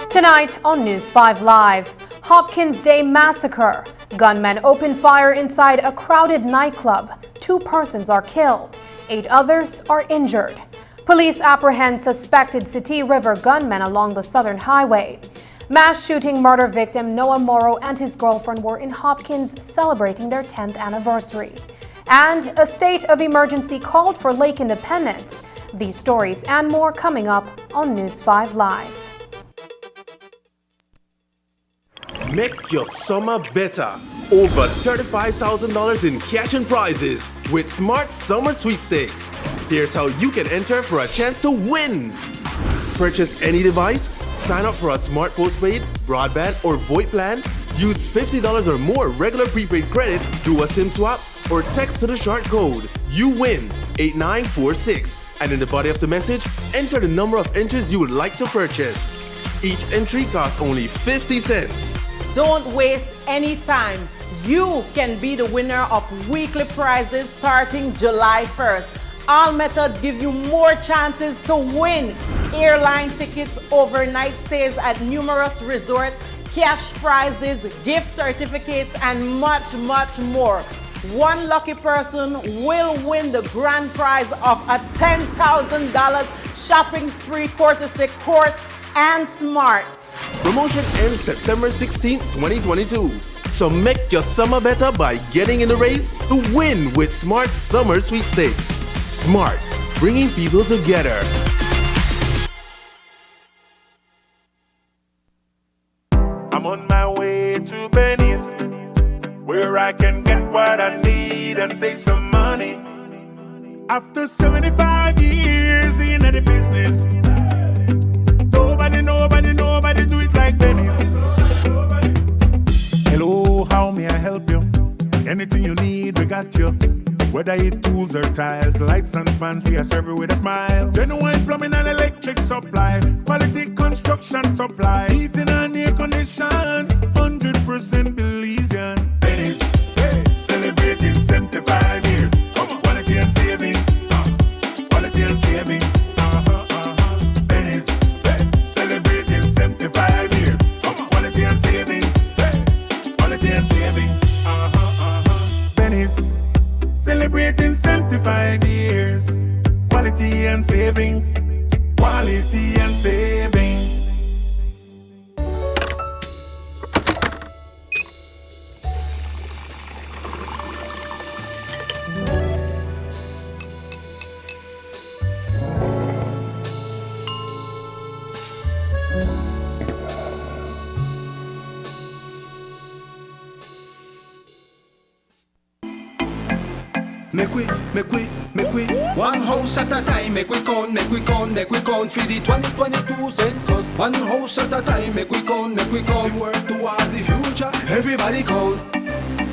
Tonight on News 5 Live, Hopkins Day massacre. Gunmen open fire inside a crowded nightclub. 2 persons are killed. 8 others are injured. Police apprehend suspected City River gunmen along the Southern Highway. Mass shooting murder victim Noah Morrow and his girlfriend were in Hopkins celebrating their 10th anniversary. And a state of emergency called for Lake Independence. These stories and more coming up on News 5 Live. Make your summer better. Over $35,000 in cash and prizes with Smart Summer Sweepstakes. Here's how you can enter for a chance to win. Purchase any device, sign up for a smart postpaid, broadband, or VoIP plan, use $50 or more regular prepaid credit, do a SIM swap, or text to the short code. You win 8946. And in the body of the message, enter the number of entries you would like to purchase. Each entry costs only 50 cents. Don't waste any time. You can be the winner of weekly prizes starting July 1st. All methods give you more chances to win. Airline tickets, overnight stays at numerous resorts, cash prizes, gift certificates, and much, much more. One lucky person will win the grand prize of a $10,000 shopping spree courtesy Court and Smart. Promotion ends September 16, 2022. So make your summer better by getting in the race to win with Smart Summer Sweepstakes. Smart, bringing people together. I'm on my way to Benny's, where I can get what I need and save some money. After 75 years in the business, nobody do it like Benny's. Hello, how may I help you? Anything you need, we got you. Whether it tools or tiles, lights and fans, we are serving with a smile. Genuine plumbing and electric supply, quality construction supply, heating and air condition, 100% Belizean. Benny's, celebrating 75 years. Quality and savings. Quality and savings. Benny's, celebrating 75 years. Quality and savings. Quality and savings. Benny's, celebrating 75 years. Quality and savings. Quality and savings. Make we one house at a time, make we count for the 2022 census. One house at a time, make we count, work towards the future, everybody count.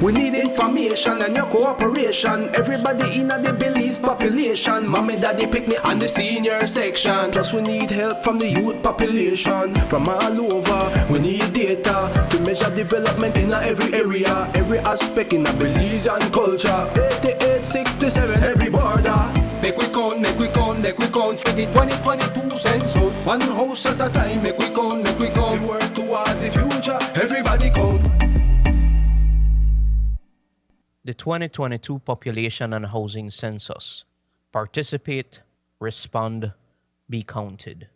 We need information and your cooperation. Everybody in the Belize population. Mommy, daddy pick me on the senior section. Plus we need help from the youth population. From all over, we need data to measure development in every area. Every aspect in a Belizean culture. 88, 67, every border. Make we count for the 2022 census. One house at a time, make we count, work towards the future, everybody count. The 2022 Population and Housing Census. Participate, respond, be counted.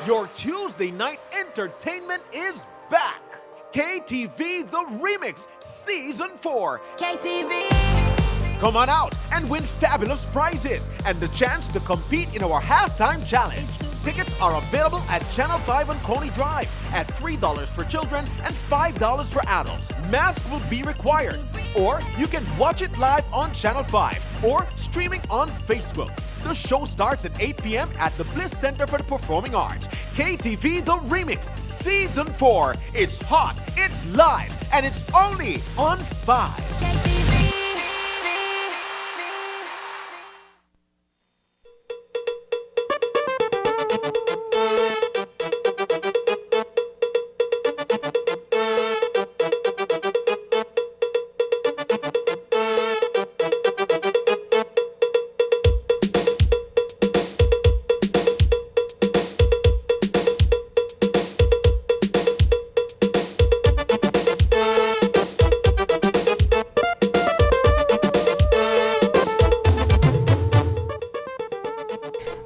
Your Tuesday night entertainment is back. KTV The Remix Season 4. KTV. Come on out and win fabulous prizes and the chance to compete in our halftime challenge. Tickets are available at Channel 5 on Coney Drive at $3 for children and $5 for adults. Mask will be required. Or you can watch it live on Channel 5 or streaming on Facebook. The show starts at 8 p.m. at the Bliss Center for the Performing Arts. KTV The Remix Season 4. It's hot, it's live, and it's only on 5.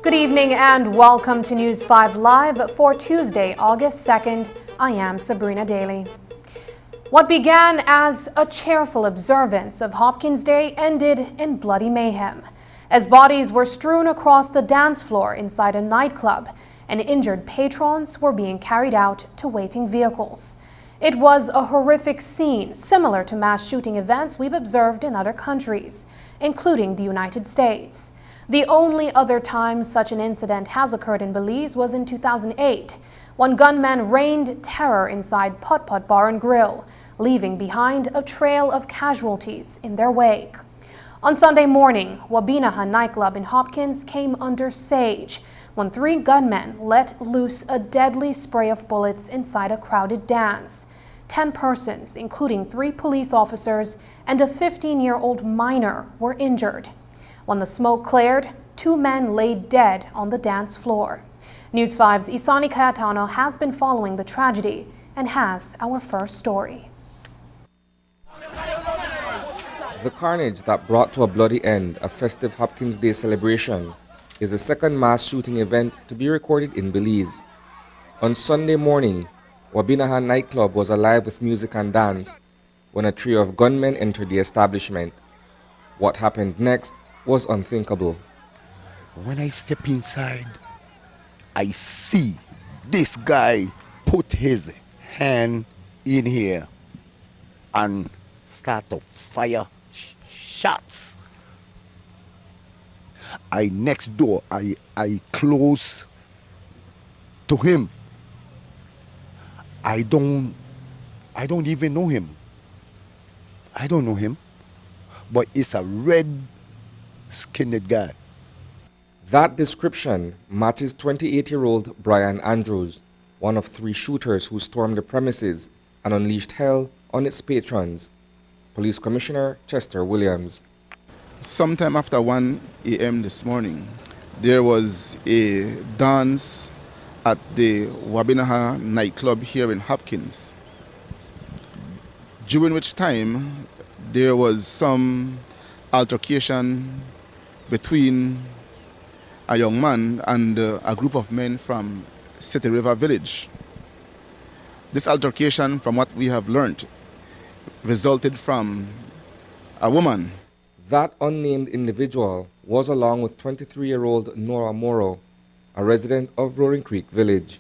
Good evening and welcome to News 5 Live for Tuesday, August 2nd. I am Sabrina Daly. What began as a cheerful observance of Hopkins Day ended in bloody mayhem, as bodies were strewn across the dance floor inside a nightclub and injured patrons were being carried out to waiting vehicles. It was a horrific scene similar to mass shooting events we've observed in other countries, including the United States. The only other time such an incident has occurred in Belize was in 2008, when gunmen rained terror inside Putt Putt Bar and Grill, leaving behind a trail of casualties in their wake. On Sunday morning, Wabinaha Nightclub in Hopkins came under siege when 3 gunmen let loose a deadly spray of bullets inside a crowded dance. 10 persons, including 3 police officers and a 15-year-old minor, were injured. When the smoke cleared, 2 men lay dead on the dance floor. News 5's Isani Kayatano has been following the tragedy and has our first story. The carnage that brought to a bloody end a festive Hopkins Day celebration is the second mass shooting event to be recorded in Belize. On Sunday morning, Wabinaha Nightclub was alive with music and dance when a trio of gunmen entered the establishment. What happened next was unthinkable. When I step inside, I see this guy put his hand in here and start to fire shots. Next door, I close to him. I don't even know him. I don't know him, but it's a red-skinned guy. That description matches 28-year-old Brian Andrews, one of 3 shooters who stormed the premises and unleashed hell on its patrons. Police Commissioner Chester Williams. Sometime after 1 a.m. this morning, there was a dance at the Wabinaha Nightclub here in Hopkins, during which time there was some altercation between a young man and a group of men from City River Village. This altercation, from what we have learned, resulted from a woman. That unnamed individual was along with 23-year-old Nora Morrow, a resident of Roaring Creek Village.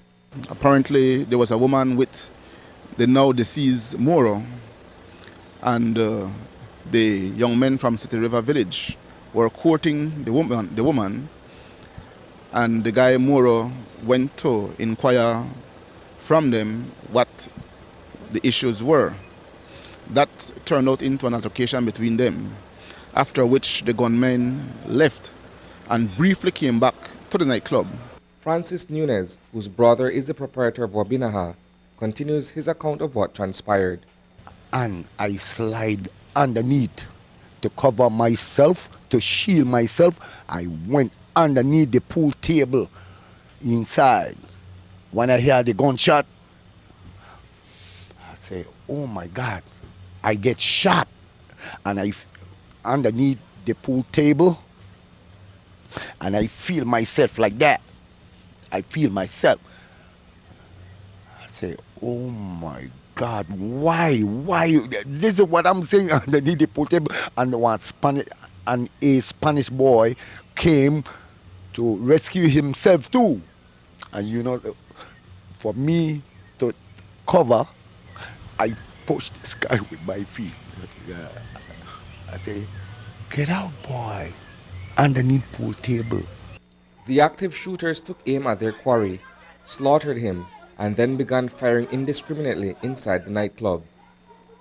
Apparently, there was a woman with the now deceased Morrow, and the young men from City River Village were courting the woman, and the guy Morrow went to inquire from them what the issues were. That turned out into an altercation between them, after which the gunmen left and briefly came back to the nightclub. Francis Nunez, whose brother is the proprietor of Wabinaha, continues his account of what transpired. And I slide underneath to cover myself, to shield myself. I went underneath the pool table inside. When I hear the gunshot, I say, oh my God, I get shot. And I underneath the pool table, and I feel myself like that. I feel myself. I say, oh my God, why? This is what I'm saying. Underneath the pool table, and a Spanish boy came to rescue himself too. And you know, for me to cover, I pushed this guy with my feet. I say, get out, boy, underneath pool table. The active shooters took aim at their quarry, slaughtered him, and then began firing indiscriminately inside the nightclub.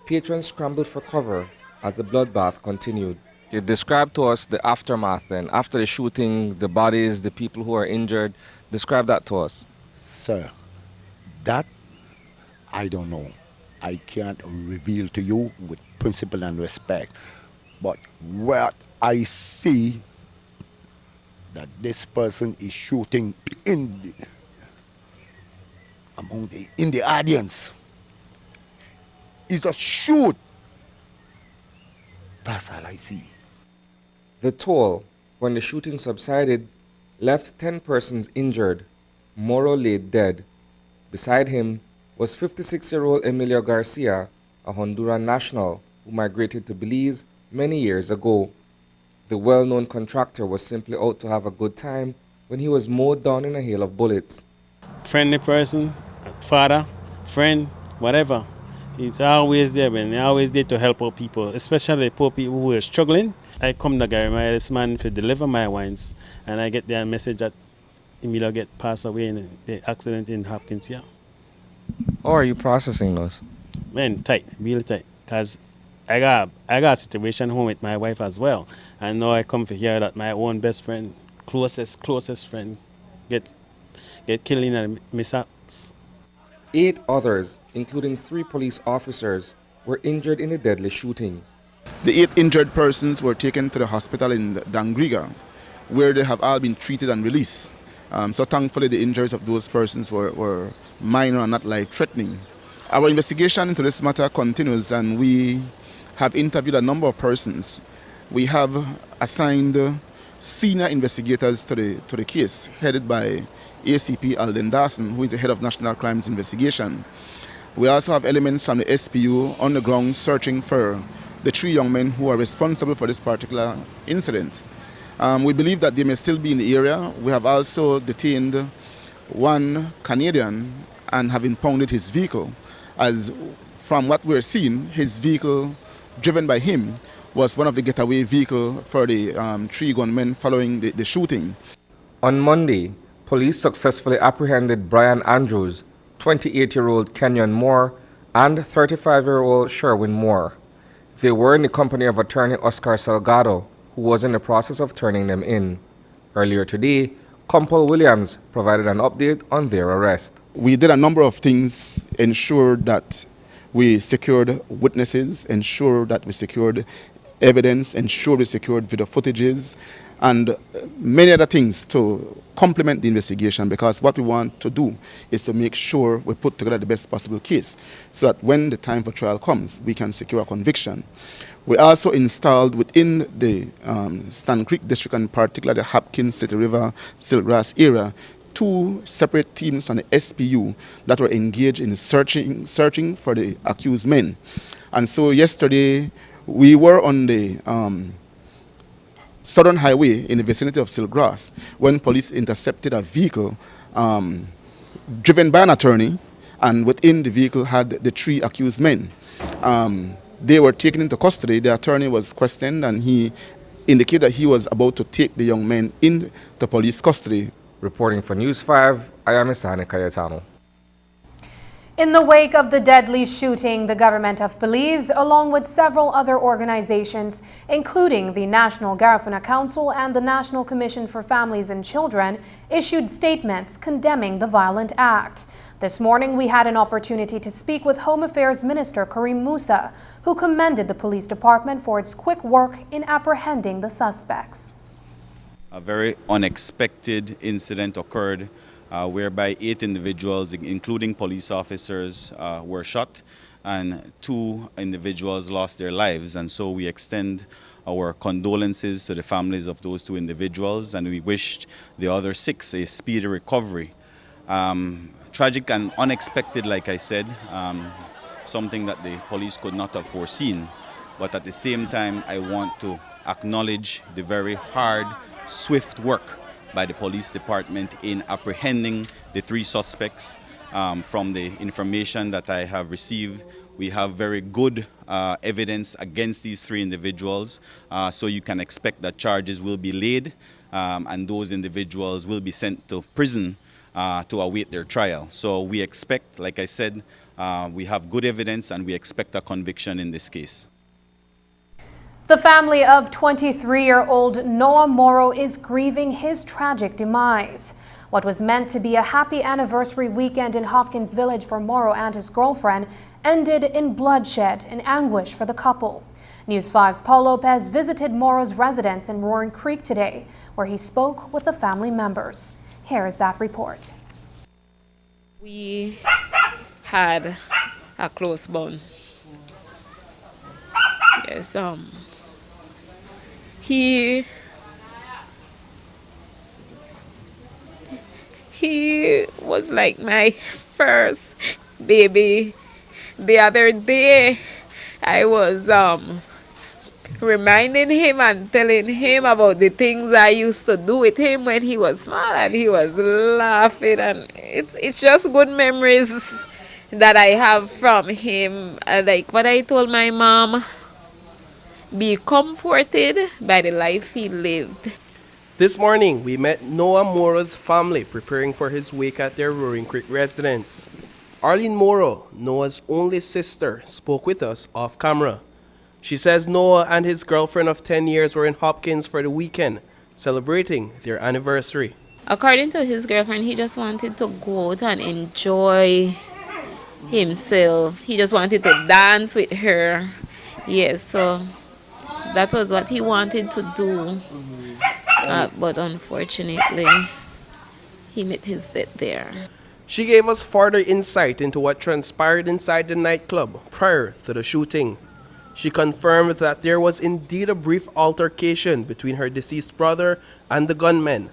Patrons scrambled for cover as the bloodbath continued. You describe to us the aftermath then, after the shooting, the bodies, the people who are injured. Describe that to us. Sir, that I don't know. I can't reveal to you with principle and respect. But what I see, that this person is shooting in the audience. It's a shoot. That's all I see. The toll, when the shooting subsided, left 10 persons injured. Morrow lay dead. Beside him was 56-year-old Emilio Garcia, a Honduran national who migrated to Belize many years ago. The well-known contractor was simply out to have a good time when he was mowed down in a hail of bullets. Friendly person, father, friend, whatever. He's always there, man. He's always there to help out people, especially poor people who are struggling. I come to Gary, this man, to deliver my wines, and I get the message that Emilio get passed away in the accident in Hopkins here. How are you processing those? Man, tight, really tight, because I got a situation home with my wife as well, and now I come to hear that my own best friend, closest friend, get killed in a mishaps. 8 others, including 3 police officers, were injured in the deadly shooting. The 8 injured persons were taken to the hospital in Dangriga, where they have all been treated and released. So thankfully the injuries of those persons were minor and not life-threatening. Our investigation into this matter continues, and we have interviewed a number of persons. We have assigned senior investigators to the case, headed by ACP Alden Dawson, who is the head of National Crimes Investigation. We also have elements from the SPU on the ground searching for the 3 young men who are responsible for this particular incident. We believe that they may still be in the area. We have also detained 1 Canadian and have impounded his vehicle, as from what we're seeing, his vehicle driven by him was one of the getaway vehicles for the 3 gunmen following the shooting. On Monday, police successfully apprehended Brian Andrews, 28-year-old Kenyon Moore, and 35-year-old Sherwin Moore. They were in the company of attorney Oscar Salgado, who was in the process of turning them in. Earlier today, Compel Williams provided an update on their arrest. We did a number of things, ensured that we secured witnesses, ensured that we secured evidence, ensured we secured video footages, and many other things to complement the investigation, because what we want to do is to make sure we put together the best possible case so that when the time for trial comes, we can secure a conviction. We also installed within the Stan Creek district, and particularly the Hopkins, City River, Siltgrass area, 2 separate teams from the SPU that were engaged in searching for the accused men. And so yesterday we were on the Southern Highway in the vicinity of Siltgrass when police intercepted a vehicle driven by an attorney, and within the vehicle had the 3 accused men. They were taken into custody. The attorney was questioned, and he indicated that he was about to take the young men into police custody. Reporting for News 5, I am Isani Cayetano. In the wake of the deadly shooting, the government of Belize, along with several other organizations, including the National Garifuna Council and the National Commission for Families and Children, issued statements condemning the violent act. This morning, we had an opportunity to speak with Home Affairs Minister Karim Musa, who commended the police department for its quick work in apprehending the suspects. A very unexpected incident occurred whereby 8 individuals, including police officers, were shot, and 2 individuals lost their lives. And so we extend our condolences to the families of those 2 individuals, and we wished the other 6 a speedy recovery. Tragic and unexpected, like I said. something that the police could not have foreseen. But at the same time, I want to acknowledge the very hard, swift work by the police department in apprehending the 3 suspects. From the information that I have received, we have very good evidence against these 3 individuals, so you can expect that charges will be laid and those individuals will be sent to prison to await their trial. So we expect, like I said, we have good evidence and we expect a conviction in this case. The family of 23-year-old Noah Morrow is grieving his tragic demise. What was meant to be a happy anniversary weekend in Hopkins Village for Morrow and his girlfriend ended in bloodshed and anguish for the couple. News 5's Paul Lopez visited Morrow's residence in Roaring Creek today, where he spoke with the family members. Here is that report. We had a close bond. Yes, he was like my first baby. The other day, I was reminding him and telling him about the things I used to do with him when he was small, and he was laughing, and it's just good memories that I have from him. Like what I told my mom, be comforted by the life he lived. This morning, we met Noah Morrow's family preparing for his wake at their Roaring Creek residence. Arlene Morrow, Noah's only sister, spoke with us off camera. She says Noah and his girlfriend of 10 years were in Hopkins for the weekend, celebrating their anniversary. According to his girlfriend, he just wanted to go out and enjoy himself. He just wanted to dance with her. Yes, so that was what he wanted to do. But unfortunately, he met his death there. She gave us further insight into what transpired inside the nightclub prior to the shooting. She confirmed that there was indeed a brief altercation between her deceased brother and the gunmen.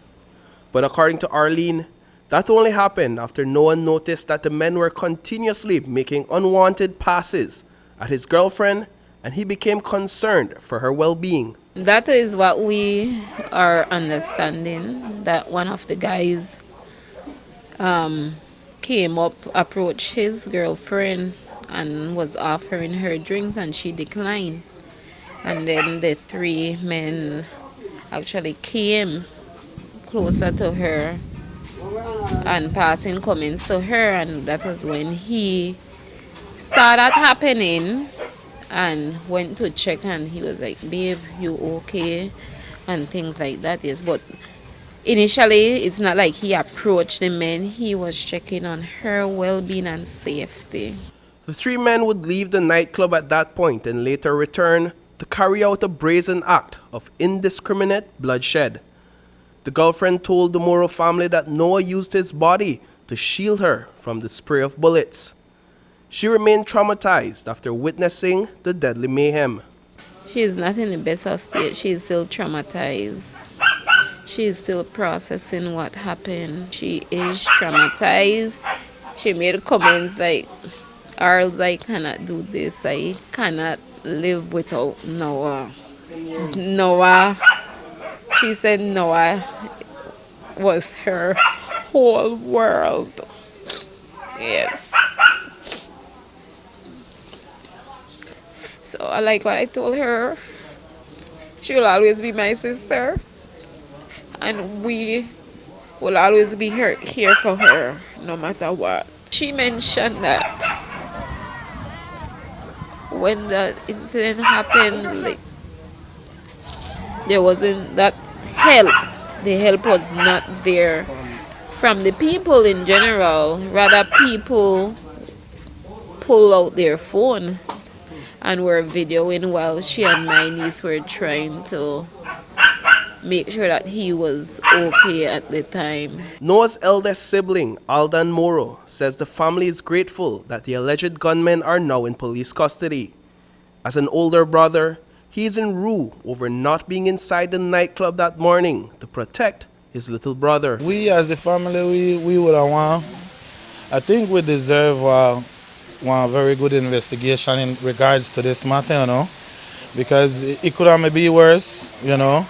But according to Arlene, that only happened after Noah noticed that the men were continuously making unwanted passes at his girlfriend, and he became concerned for her well-being. That is what we are understanding, that one of the guys came up, approached his girlfriend and was offering her drinks, and she declined. And then the 3 men actually came closer to her and passing comments to her, and that was when he saw that happening and went to check, and he was like, babe, you okay? And things like that. Yes, but initially it's not like he approached the men, he was checking on her well-being and safety. The 3 men would leave the nightclub at that point and later return to carry out a brazen act of indiscriminate bloodshed. The girlfriend told the Morrow family that Noah used his body to shield her from the spray of bullets. She remained traumatized after witnessing the deadly mayhem. She is not in the best of state. She is still traumatized. She is still processing what happened. She is traumatized. She made comments like, Arls, I cannot do this. I cannot live without Noah. Noah. She said Noah was her whole world. Yes. So I like what I told her. She will always be my sister, and we will always be here for her no matter what. She mentioned that when the incident happened, like, there wasn't that help. The help was not there from the people in general. Rather, people pull out their phone and were videoing while she and my niece were trying to make sure that he was okay at the time. Noah's eldest sibling, Aldan Morrow, says the family is grateful that the alleged gunmen are now in police custody. As an older brother, he is in rue over not being inside the nightclub that morning to protect his little brother. We as the family, we would have won. I think we deserve one very good investigation in regards to this matter, you know, because it could have maybe worse, you know.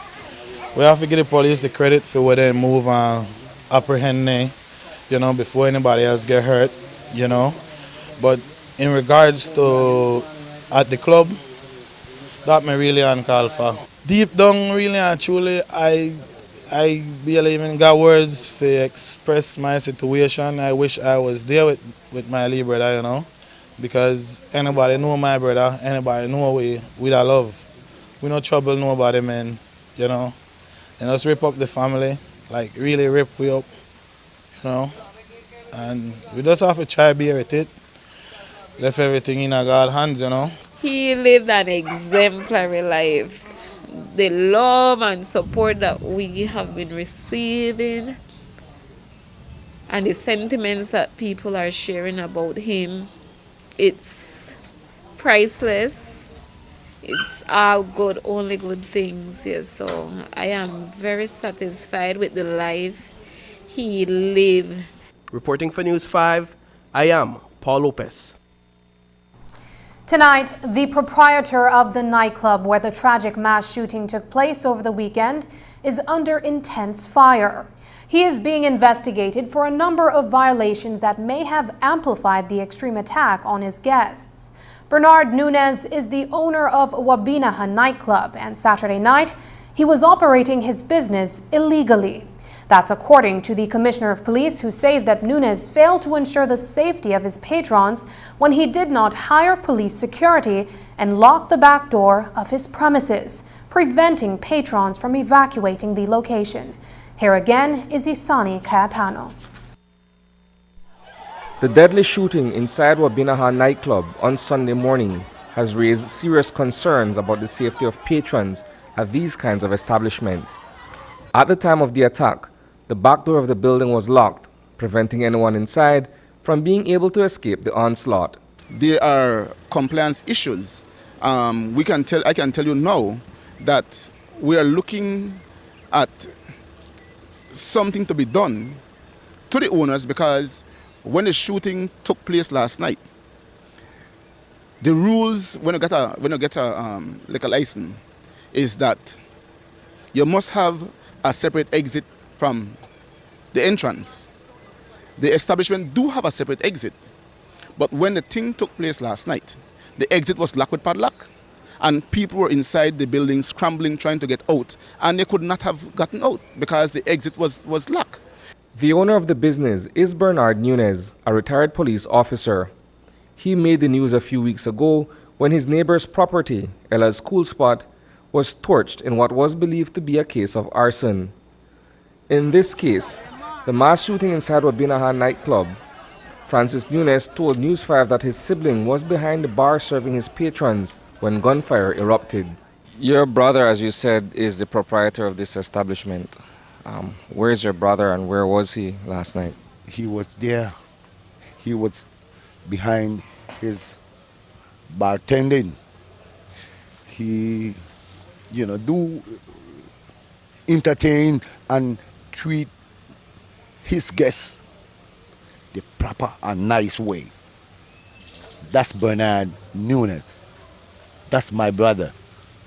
We have to give the police the credit for where they move and apprehend them, you know, before anybody else get hurt, you know. But in regards to at the club, that me really uncalled for. Deep down, really and truly, I barely even got words to express my situation. I wish I was there with my little brother, you know, because anybody know my brother, anybody know we that love. We no trouble nobody, man, you know. And just rip up the family, like really rip we up, you know. And we just have to try to bear with it. Left everything in our God's hands, you know. He lived an exemplary life. The love and support that we have been receiving and the sentiments that people are sharing about him, it's priceless. It's all good, only good things. Yes, so I am very satisfied with the life he lived. Reporting for News 5, I am Paul Lopez. Tonight, the proprietor of the nightclub where the tragic mass shooting took place over the weekend is under intense fire. He is being investigated for a number of violations that may have amplified the extreme attack on his guests. Bernard Nunez is the owner of Wabinaha nightclub, and Saturday night, he was operating his business illegally. That's according to the Commissioner of Police, who says that Nunez failed to ensure the safety of his patrons when he did not hire police security and lock the back door of his premises, preventing patrons from evacuating the location. Here again is Isani Cayetano. The deadly shooting inside Wabinaha nightclub on Sunday morning has raised serious concerns about the safety of patrons at these kinds of establishments. At the time of the attack, the back door of the building was locked, preventing anyone inside from being able to escape the onslaught. There are compliance issues. I can tell you now that we are looking at something to be done to the owners, because when the shooting took place last night, the rules when you get a liquor license is that you must have a separate exit from the entrance. The establishment do have a separate exit, but when the thing took place last night, the exit was locked with padlock, and people were inside the building scrambling, trying to get out, and they could not have gotten out because the exit was locked. The owner of the business is Bernard Nunez, a retired police officer. He made the news a few weeks ago when his neighbor's property, Ella's Cool Spot, was torched in what was believed to be a case of arson. In this case, the mass shooting inside Wabinaha nightclub, Francis Nunez told News 5 that his sibling was behind the bar serving his patrons when gunfire erupted. Your brother, as you said, is the proprietor of this establishment. Where is your brother and where was he last night? He was there. He was behind his bartending. He, do entertain and treat his guests the proper and nice way. That's Bernard Nunez. That's my brother.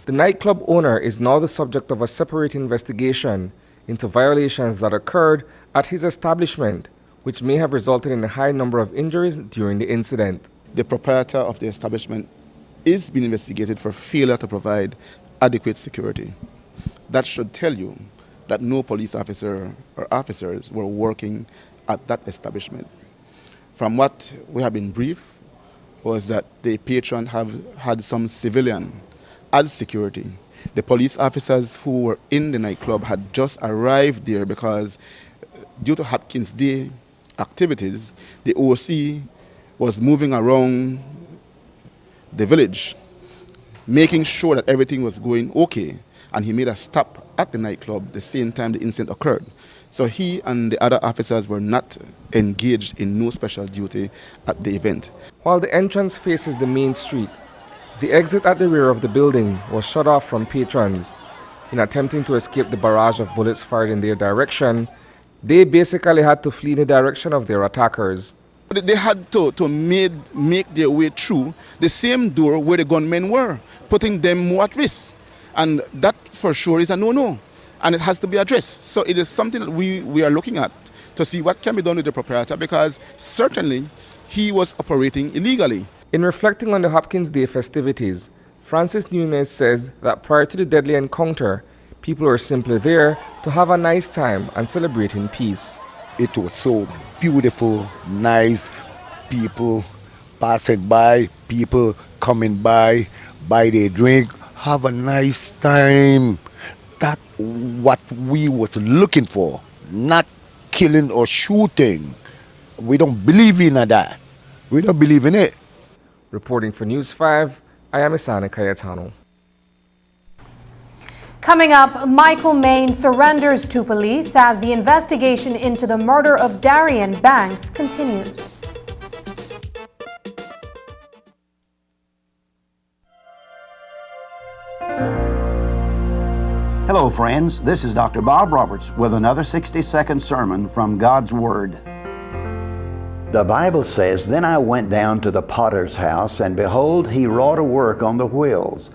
The nightclub owner is now the subject of a separate investigation into violations that occurred at his establishment, which may have resulted in a high number of injuries during the incident. The proprietor of the establishment is being investigated for failure to provide adequate security. That should tell you that no police officer or officers were working at that establishment. From what we have been briefed was that the patron have had some civilian as security. The police officers who were in the nightclub had just arrived there because due to Hopkins Day activities, the OC was moving around the village, making sure that everything was going okay, and he made a stop at the nightclub the same time the incident occurred. So he and the other officers were not engaged in no special duty at the event. While the entrance faces the main street, the exit at the rear of the building was shut off from patrons. In attempting to escape the barrage of bullets fired in their direction, they basically had to flee in the direction of their attackers. They had to make their way through the same door where the gunmen were, putting them more at risk. And that for sure is a no-no, and it has to be addressed. So it is something that we are looking at to see what can be done with the proprietor, because certainly he was operating illegally. In reflecting on the Hopkins Day festivities, Francis Nunez says that prior to the deadly encounter, people were simply there to have a nice time and celebrate in peace. It was so beautiful, nice, people passing by, people coming by, buy their drink, have a nice time. That's what we was looking for, not killing or shooting. We don't believe in that. We don't believe in it. Reporting for News 5, I am Isana Cayetano. Coming up, Michael Maine surrenders to police as the investigation into the murder of Darian Banks continues. Hello, friends. This is Dr. Bob Roberts with another 60-second sermon from God's Word. The Bible says, "Then I went down to the potter's house, and behold, he wrought a work on the wheels.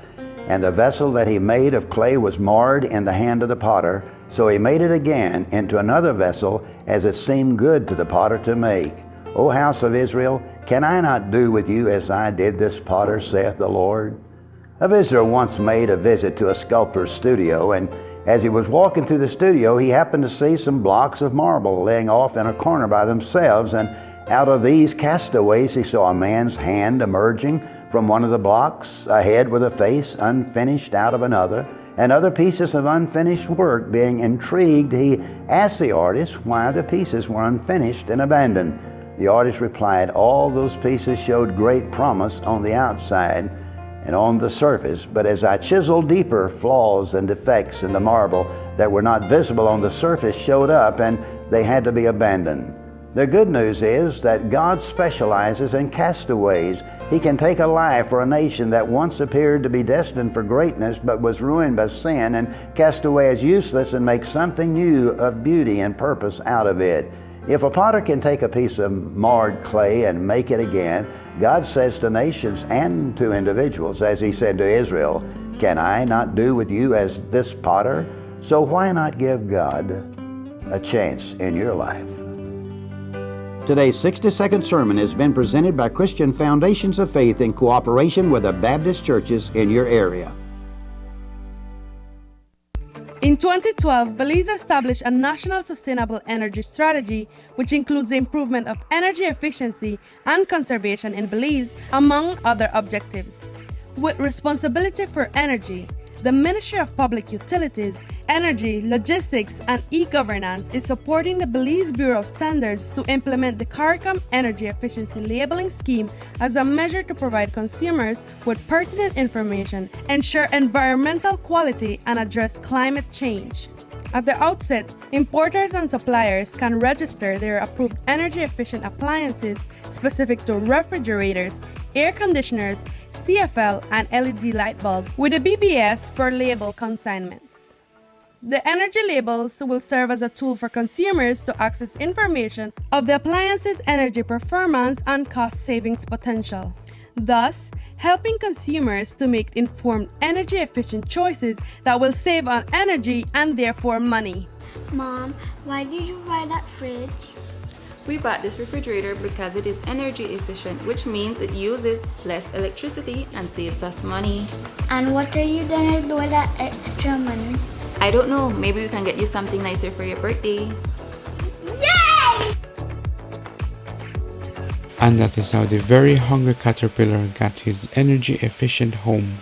And the vessel that he made of clay was marred in the hand of the potter. So he made it again into another vessel, as it seemed good to the potter to make. O house of Israel, can I not do with you as I did this potter, saith the Lord?" A visitor once made a visit to a sculptor's studio, and as he was walking through the studio, he happened to see some blocks of marble laying off in a corner by themselves, and out of these castaways he saw a man's hand emerging from one of the blocks, a head with a face unfinished out of another, and other pieces of unfinished work. Being intrigued, he asked the artist why the pieces were unfinished and abandoned. The artist replied, "All those pieces showed great promise on the outside and on the surface, but as I chiseled deeper, flaws and defects in the marble that were not visible on the surface showed up, and they had to be abandoned." The good news is that God specializes in castaways. He can take a life or a nation that once appeared to be destined for greatness but was ruined by sin and cast away as useless and make something new of beauty and purpose out of it. If a potter can take a piece of marred clay and make it again, God says to nations and to individuals, as he said to Israel, "Can I not do with you as this potter?" So why not give God a chance in your life? Today's 60-second sermon has been presented by Christian Foundations of Faith in cooperation with the Baptist churches in your area. In 2012, Belize established a national sustainable energy strategy, which includes the improvement of energy efficiency and conservation in Belize, among other objectives. With responsibility for energy, the Ministry of Public Utilities, Energy, Logistics, and E-Governance is supporting the Belize Bureau of Standards to implement the CARICOM Energy Efficiency Labeling Scheme as a measure to provide consumers with pertinent information, ensure environmental quality, and address climate change. At the outset, importers and suppliers can register their approved energy-efficient appliances specific to refrigerators, air conditioners, CFL, and LED light bulbs with a BBS for label consignments. The energy labels will serve as a tool for consumers to access information of the appliance's energy performance and cost savings potential, thus helping consumers to make informed energy-efficient choices that will save on energy and therefore money. Mom, why did you buy that fridge? We bought this refrigerator because it is energy efficient, which means it uses less electricity and saves us money. And what are you gonna do with that extra money? I don't know, maybe we can get you something nicer for your birthday. Yay! And that is how the very hungry caterpillar got his energy efficient home.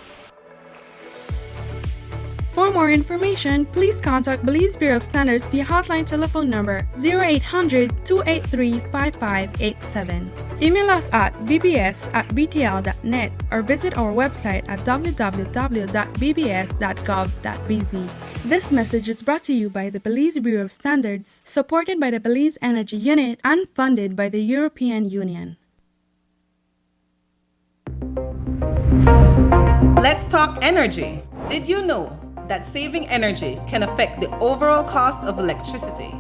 For more information, please contact Belize Bureau of Standards via hotline telephone number 0800-283-5587. Email us at bbs@btl.net or visit our website at www.bbs.gov.bz. This message is brought to you by the Belize Bureau of Standards, supported by the Belize Energy Unit and funded by the European Union. Let's talk energy. Did you know that saving energy can affect the overall cost of electricity?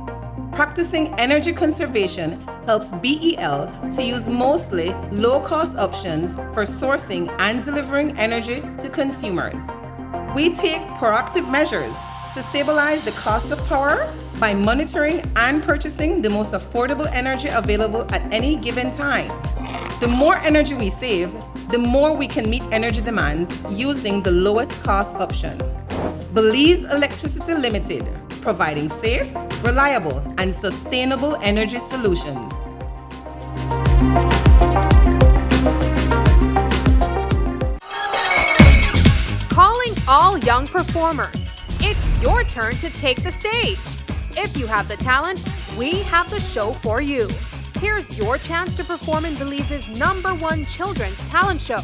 Practicing energy conservation helps BEL to use mostly low-cost options for sourcing and delivering energy to consumers. We take proactive measures to stabilize the cost of power by monitoring and purchasing the most affordable energy available at any given time. The more energy we save, the more we can meet energy demands using the lowest cost option. Belize Electricity Limited, providing safe, reliable, and sustainable energy solutions. Calling all young performers. It's your turn to take the stage. If you have the talent, we have the show for you. Here's your chance to perform in Belize's #1 children's talent show,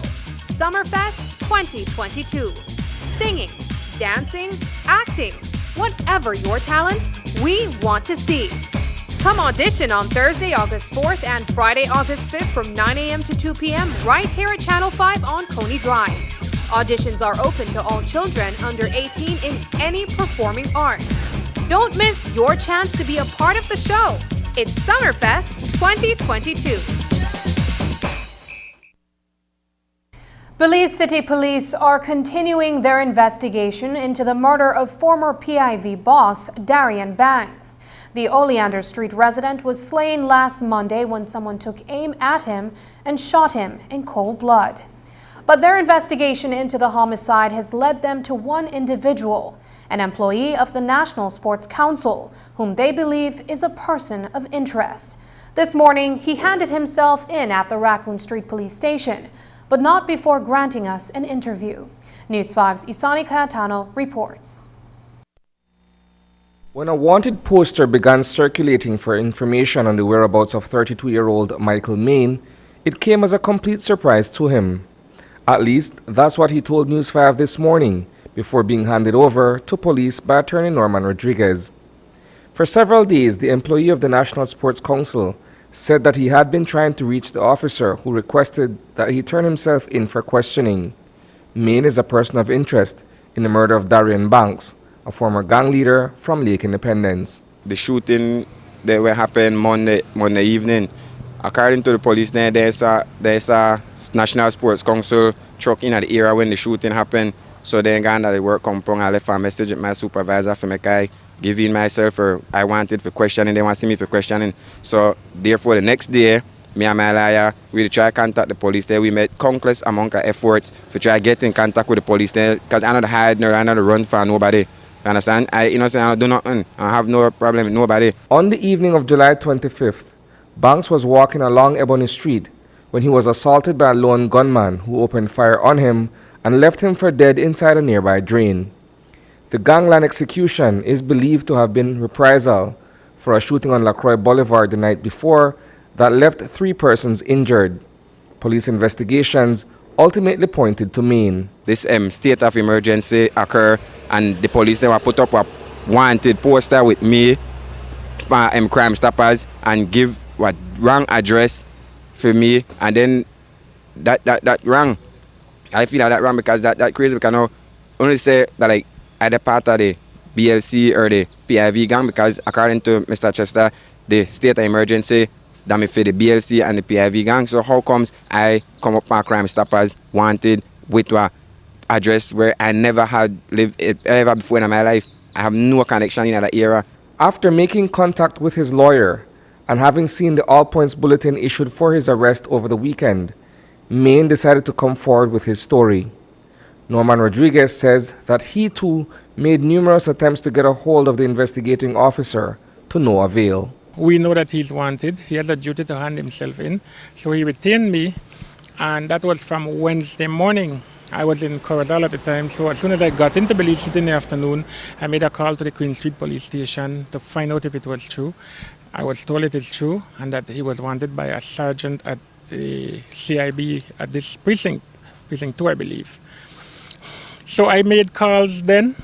Summerfest 2022. Singing, dancing, acting, whatever your talent, we want to see. Come audition on Thursday, August 4th and Friday, August 5th from 9 a.m. to 2 p.m. right here at Channel 5 on Coney Drive. Auditions are open to all children under 18 in any performing art. Don't miss your chance to be a part of the show. It's Summerfest 2022. Belize City Police are continuing their investigation into the murder of former PIV boss Darian Banks. The Oleander Street resident was slain last Monday when someone took aim at him and shot him in cold blood. But their investigation into the homicide has led them to one individual, an employee of the National Sports Council, whom they believe is a person of interest. This morning, he handed himself in at the Raccoon Street Police Station, but not before granting us an interview. News 5's Isani Cayetano reports. When a wanted poster began circulating for information on the whereabouts of 32-year-old Michael Main, it came as a complete surprise to him. At least, that's what he told News 5 this morning, before being handed over to police by Attorney Norman Rodriguez. For several days, the employee of the National Sports Council said that he had been trying to reach the officer who requested that he turn himself in for questioning. Main is a person of interest in the murder of Darian Banks, a former gang leader from Lake Independence. The shooting that will happen Monday evening. According to the police, there's a National Sports Council truck in at the area when the shooting happened. So then gone at the work compound, I left a message with my supervisor for me I give in myself or I wanted for questioning, they want to see me for questioning. So therefore the next day, me and my lawyer, we try to contact the police there. We made countless amount of efforts to try to get in contact with the police there because I'm not hide nor I'm not run for nobody. You understand? I do nothing. I have no problem with nobody. On the evening of July 25th, Banks was walking along Ebony Street when he was assaulted by a lone gunman who opened fire on him and left him for dead inside a nearby drain. The gangland execution is believed to have been reprisal for a shooting on LaCroix Boulevard the night before that left 3 persons injured. Police investigations ultimately pointed to Main. This state of emergency occurred and the police they were put up a wanted poster with me for Crime Stoppers and give what wrong address for me, and then that wrong. I feel that wrong because that crazy because I only say that like at the part of the BLC or the PIV gang because according to Mr. Chester, the state of emergency that me for the BLC and the PIV gang. So how comes I come up my Crime Stoppers wanted with a address where I never had lived ever before in my life? I have no connection in that era. After making contact with his lawyer and having seen the All Points Bulletin issued for his arrest over the weekend, Main decided to come forward with his story. Norman Rodriguez says that he too made numerous attempts to get a hold of the investigating officer to no avail. We know that he's wanted. He has a duty to hand himself in. So he retained me, and that was from Wednesday morning. I was in Corozal at the time, so as soon as I got into Belize City in the afternoon, I made a call to the Queen Street Police Station to find out if it was true. I was told it is true and that he was wanted by a sergeant at the CIB at this precinct 2, I believe. So I made calls then.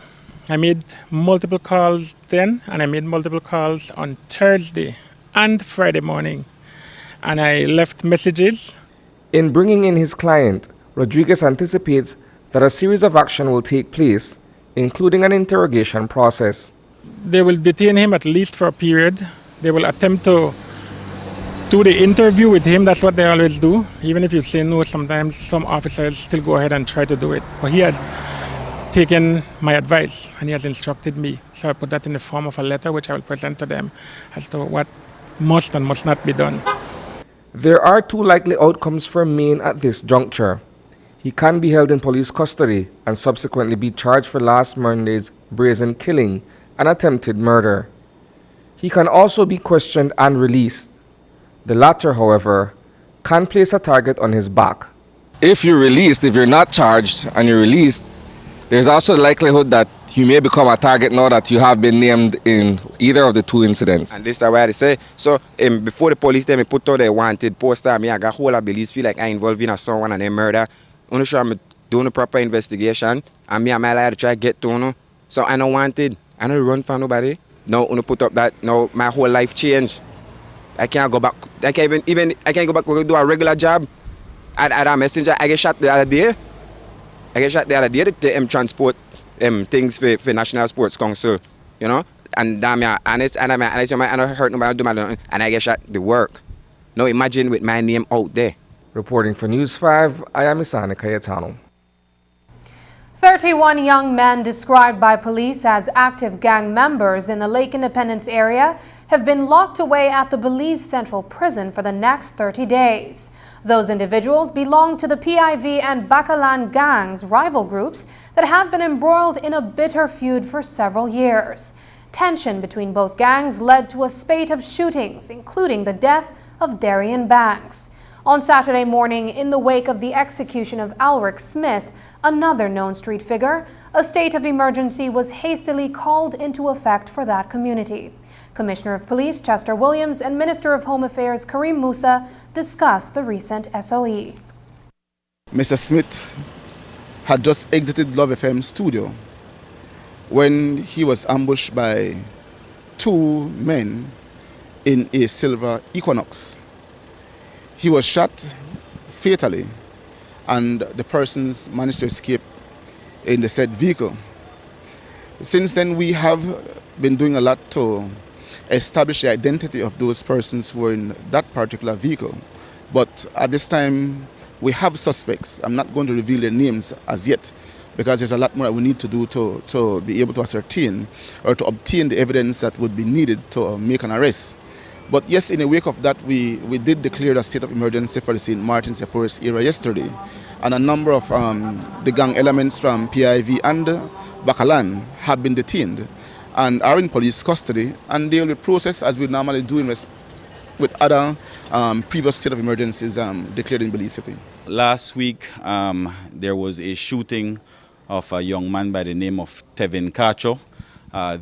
I made multiple calls then, and I made multiple calls on Thursday and Friday morning. And I left messages. In bringing in his client, Rodriguez anticipates that a series of action will take place, including an interrogation process. They will detain him at least for a period They will attempt to do the interview with him. That's what they always do. Even if you say no, sometimes some officers still go ahead and try to do it. But he has taken my advice and he has instructed me. So I put that in the form of a letter which I will present to them as to what must and must not be done. There are two likely outcomes for Maine at this juncture. He can be held in police custody and subsequently be charged for last Monday's brazen killing and attempted murder. He can also be questioned and released. The latter, however, can place a target on his back. If you're released, if you're not charged and you're released, there's also the likelihood that you may become a target now that you have been named in either of the two incidents. And this is what I say. So before the police tell me put out their wanted poster, I got whole of police feel like I involved in someone and a murder. I'm sure I'm doing a proper investigation and I might like to try to get to no. So I don't wanted. I don't run for nobody. No, I put up that now my whole life changed. I can't go back. I can't even I can't go back and do a regular job. At a messenger, I get shot the other day. To transport things for National Sports Council, you know. And I'm honest, and I don't hurt nobody, do my own, and I get shot the work. Now imagine with my name out there. Reporting for News 5, I am Isani Cayetano. 31 young men described by police as active gang members in the Lake Independence area have been locked away at the Belize Central Prison for the next 30 days. Those individuals belong to the PIV and Bacalan gangs, rival groups that have been embroiled in a bitter feud for several years. Tension between both gangs led to a spate of shootings, including the death of Darian Banks. On Saturday morning, in the wake of the execution of Alric Smith, another known street figure, a state of emergency was hastily called into effect for that community. Commissioner of Police Chester Williams and Minister of Home Affairs Karim Musa discussed the recent SOE. Mr. Smith had just exited Love FM studio when he was ambushed by two men in a silver Equinox. He was shot fatally and the persons managed to escape in the said vehicle. Since then, we have been doing a lot to establish the identity of those persons who were in that particular vehicle. But at this time, we have suspects. I'm not going to reveal their names as yet because there's a lot more that we need to do to be able to ascertain or to obtain the evidence that would be needed to make an arrest. But yes, in the wake of that, we did declare a state of emergency for the St. Martin's Forest area yesterday. And a number of the gang elements from PIV and Bacalan have been detained and are in police custody, and they will be processed as we normally do with other previous state of emergencies declared in Belize City. Last week, there was a shooting of a young man by the name of Tevin Cacho.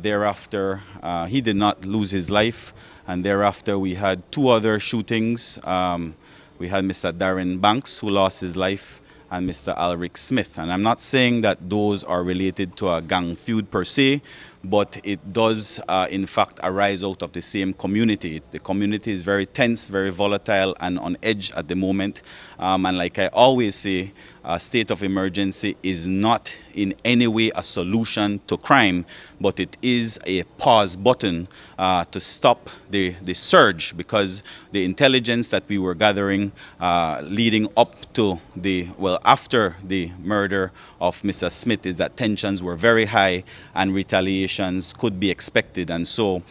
Thereafter, he did not lose his life, and thereafter we had two other shootings. We had Mr. Darren Banks, who lost his life, and Mr. Alric Smith. And I'm not saying that those are related to a gang feud per se, but it does in fact arise out of the same community. The community is very tense, very volatile and on edge at the moment. And like I always say, a state of emergency is not in any way a solution to crime, but it is a pause button to stop the surge, because the intelligence that we were gathering leading up to after the murder of Mr. Smith is that tensions were very high and retaliations could be expected. And so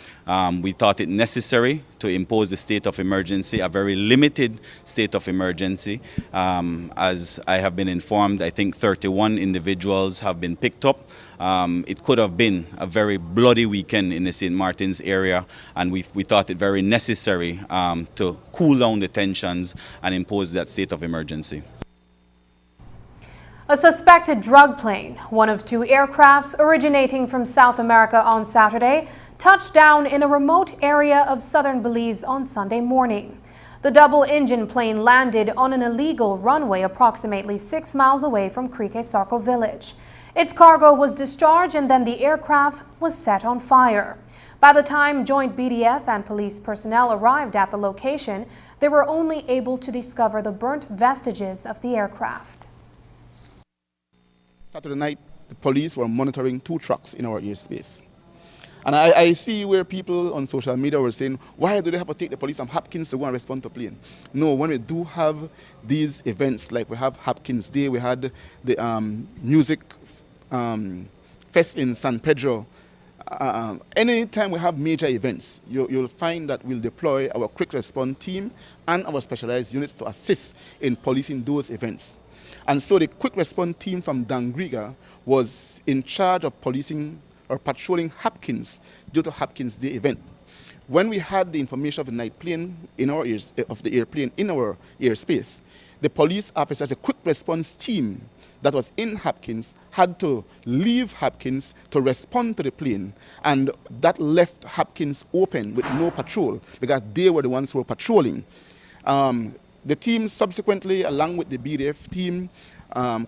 we thought it necessary to impose the state of emergency, a very limited state of emergency. As I have been informed, I think 31 individuals have been picked up. It could have been a very bloody weekend in the St. Martin's area, and we thought it very necessary to cool down the tensions and impose that state of emergency. A suspected drug plane, one of two aircrafts originating from South America on Saturday, touched down in a remote area of southern Belize on Sunday morning. The double-engine plane landed on an illegal runway approximately 6 miles away from Creek Sarco village. Its cargo was discharged and then the aircraft was set on fire. By the time joint BDF and police personnel arrived at the location, they were only able to discover the burnt vestiges of the aircraft. Saturday night, the police were monitoring two trucks in our airspace. And I see where people on social media were saying, why do they have to take the police from Hopkins to go and respond to plane? No, when we do have these events, like we have Hopkins Day, we had the music fest in San Pedro. Anytime we have major events, you'll find that we'll deploy our quick response team and our specialized units to assist in policing those events. And so the quick response team from Dangriga was in charge of policing or patrolling Hopkins due to Hopkins Day event. When we had the information of the night plane in our of the airplane in our airspace, the police officers, the quick response team that was in Hopkins had to leave Hopkins to respond to the plane, and that left Hopkins open with no patrol because they were the ones who were patrolling. The team subsequently, along with the BDF team,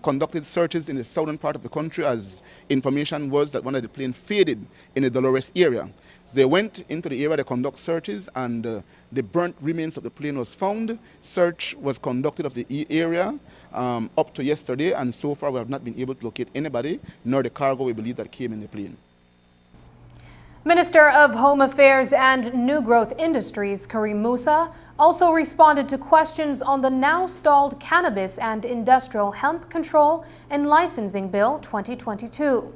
conducted searches in the southern part of the country as information was that one of the planes faded in the Dolores area. So they went into the area to conduct searches, and the burnt remains of the plane was found. Search was conducted of the area up to yesterday, and so far we have not been able to locate anybody, nor the cargo we believe that came in the plane. Minister of Home Affairs and New Growth Industries, Karim Musa, also responded to questions on the now stalled Cannabis and Industrial Hemp Control and Licensing Bill 2022.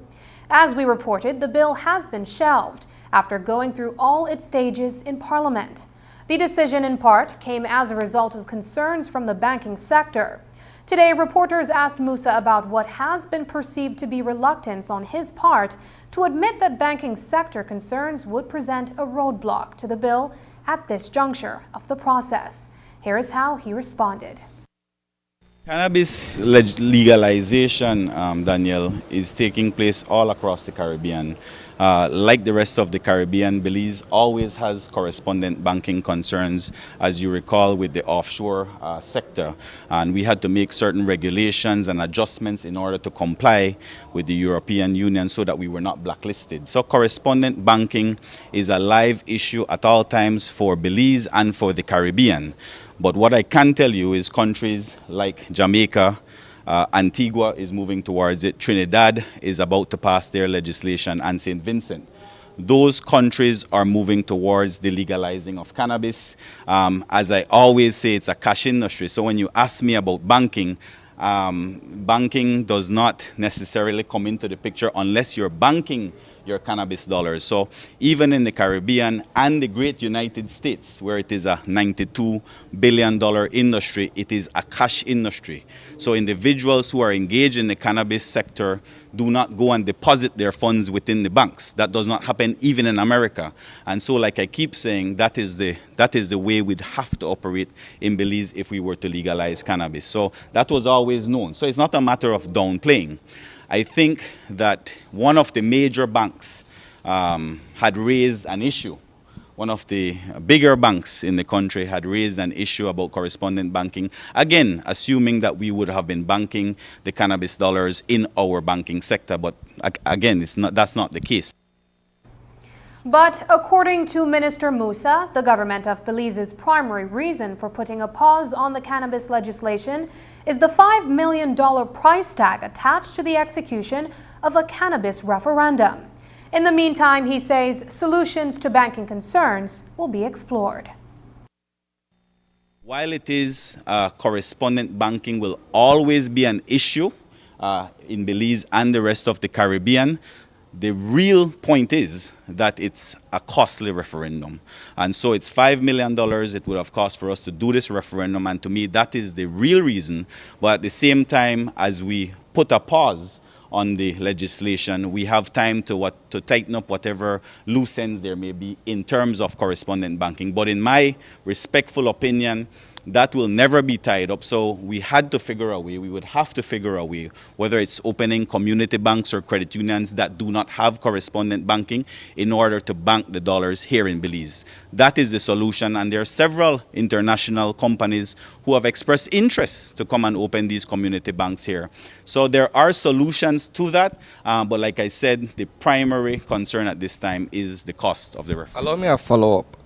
As we reported, the bill has been shelved after going through all its stages in Parliament. The decision in part came as a result of concerns from the banking sector. Today, reporters asked Musa about what has been perceived to be reluctance on his part to admit that banking sector concerns would present a roadblock to the bill at this juncture of the process. Here is how he responded. Cannabis legalization, Daniel, is taking place all across the Caribbean. Like the rest of the Caribbean, Belize always has correspondent banking concerns, as you recall, with the offshore sector. And we had to make certain regulations and adjustments in order to comply with the European Union so that we were not blacklisted. So correspondent banking is a live issue at all times for Belize and for the Caribbean. But what I can tell you is countries like Jamaica, Antigua is moving towards it, Trinidad is about to pass their legislation, and St. Vincent. Those countries are moving towards the legalizing of cannabis. As I always say, it's a cash industry. So when you ask me about banking, banking does not necessarily come into the picture unless you're banking your cannabis dollars. So even in the Caribbean and the great United States, where it is a $92 billion industry, it is a cash industry. So individuals who are engaged in the cannabis sector do not go and deposit their funds within the banks. That does not happen even in America. And so, like I keep saying, that is the way we'd have to operate in Belize if we were to legalize cannabis. So that was always known. So it's not a matter of downplaying. I think that one of the major banks had raised an issue. One of the bigger banks in the country had raised an issue about correspondent banking, again, assuming that we would have been banking the cannabis dollars in our banking sector. But again, that's not the case. But according to Minister Musa, the government of Belize's primary reason for putting a pause on the cannabis legislation is the $5 million price tag attached to the execution of a cannabis referendum. In the meantime, he says solutions to banking concerns will be explored. While it is correspondent banking will always be an issue in Belize and the rest of the Caribbean, the real point is that it's a costly referendum. And so it's $5 million it would have cost for us to do this referendum. And to me, that is the real reason. But at the same time, as we put a pause on the legislation, we have time to tighten up whatever loose ends there may be in terms of correspondent banking. But in my respectful opinion, that will never be tied up. So we had to figure a way, we would have to figure a way, whether it's opening community banks or credit unions that do not have correspondent banking in order to bank the dollars here in Belize. That is the solution, and there are several international companies who have expressed interest to come and open these community banks here. So there are solutions to that, but like I said, the primary concern at this time is the cost of the referendum. Allow me a follow-up.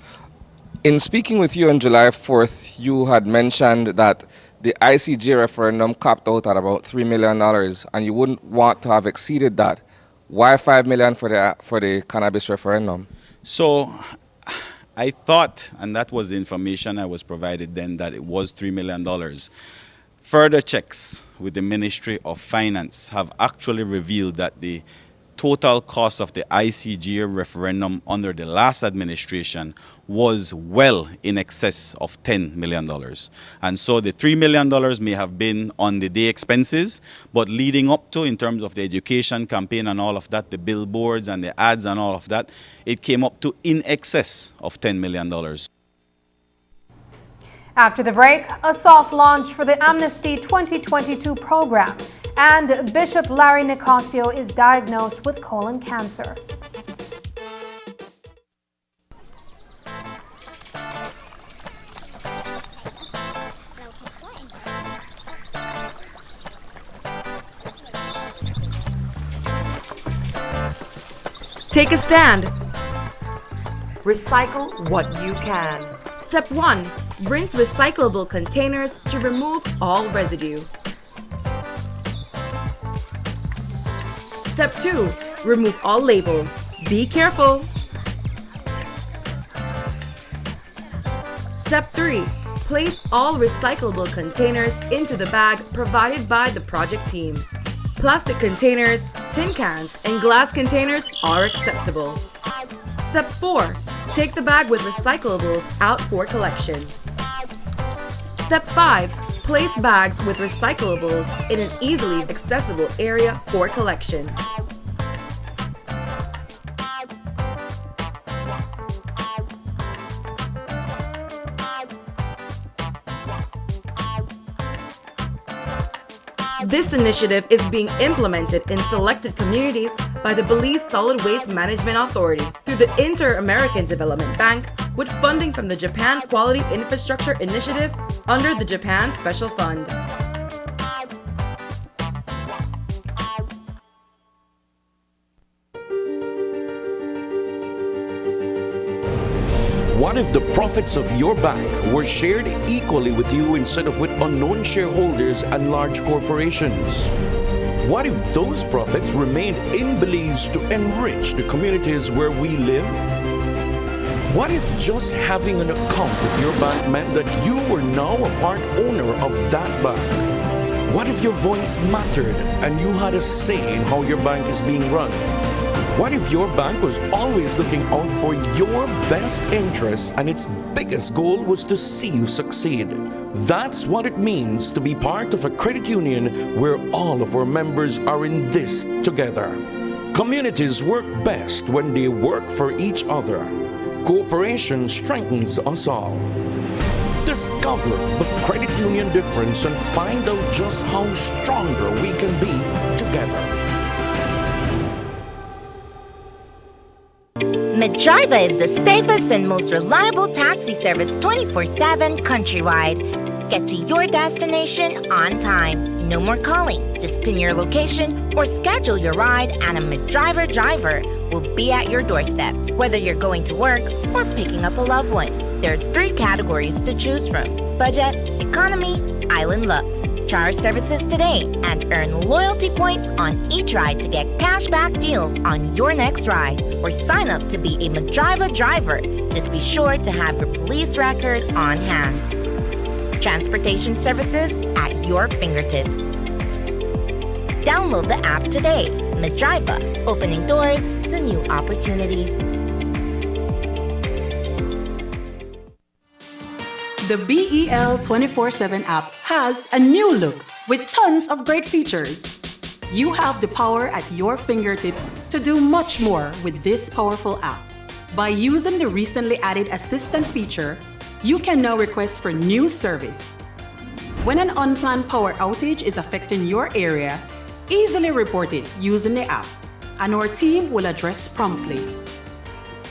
In speaking with you on July 4th, you had mentioned that the ICJ referendum capped out at about $3 million, and you wouldn't want to have exceeded that. Why $5 million for the cannabis referendum? So I thought, and that was the information I was provided then, that it was $3 million. Further checks with the Ministry of Finance have actually revealed that the total cost of the ICGA referendum under the last administration was well in excess of $10 million. And so the $3 million may have been on the day expenses, but leading up to, in terms of the education campaign and all of that, the billboards and the ads and all of that, it came up to in excess of $10 million. After the break, a soft launch for the Amnesty 2022 program. And Bishop Larry Nicasio is diagnosed with colon cancer. Take a stand. Recycle what you can. Step 1. Rinse recyclable containers to remove all residue. Step 2. Remove all labels. Be careful. Step 3. Place all recyclable containers into the bag provided by the project team. Plastic containers, tin cans, and glass containers are acceptable. Step 4. Take the bag with recyclables out for collection. Step 5. Place bags with recyclables in an easily accessible area for collection. This initiative is being implemented in selected communities by the Belize Solid Waste Management Authority through the Inter-American Development Bank with funding from the Japan Quality Infrastructure Initiative under the Japan Special Fund. What if the profits of your bank were shared equally with you instead of with unknown shareholders and large corporations? What if those profits remained in Belize to enrich the communities where we live? What if just having an account with your bank meant that you were now a part owner of that bank? What if your voice mattered and you had a say in how your bank is being run? What if your bank was always looking out for your best interests and its biggest goal was to see you succeed? That's what it means to be part of a credit union where all of our members are in this together. Communities work best when they work for each other. Cooperation strengthens us all. Discover the credit union difference and find out just how stronger we can be together. Medriva is the safest and most reliable taxi service 24/7 countrywide. Get to your destination on time. No more calling. Just pin your location or schedule your ride and a Medriva driver will be at your doorstep. Whether you're going to work or picking up a loved one, there are 3 categories to choose from: budget, economy, Island Lux. Try our services today and earn loyalty points on each ride to get cashback deals on your next ride, or sign up to be a Medriva driver. Just be sure to have your police record on hand. Transportation services at your fingertips. Download the app today. Medriva, opening doors to new opportunities. The BEL 24/7 app has a new look with tons of great features. You have the power at your fingertips to do much more with this powerful app. By using the recently added assistant feature, you can now request for new service. When an unplanned power outage is affecting your area, easily report it using the app, and our team will address promptly.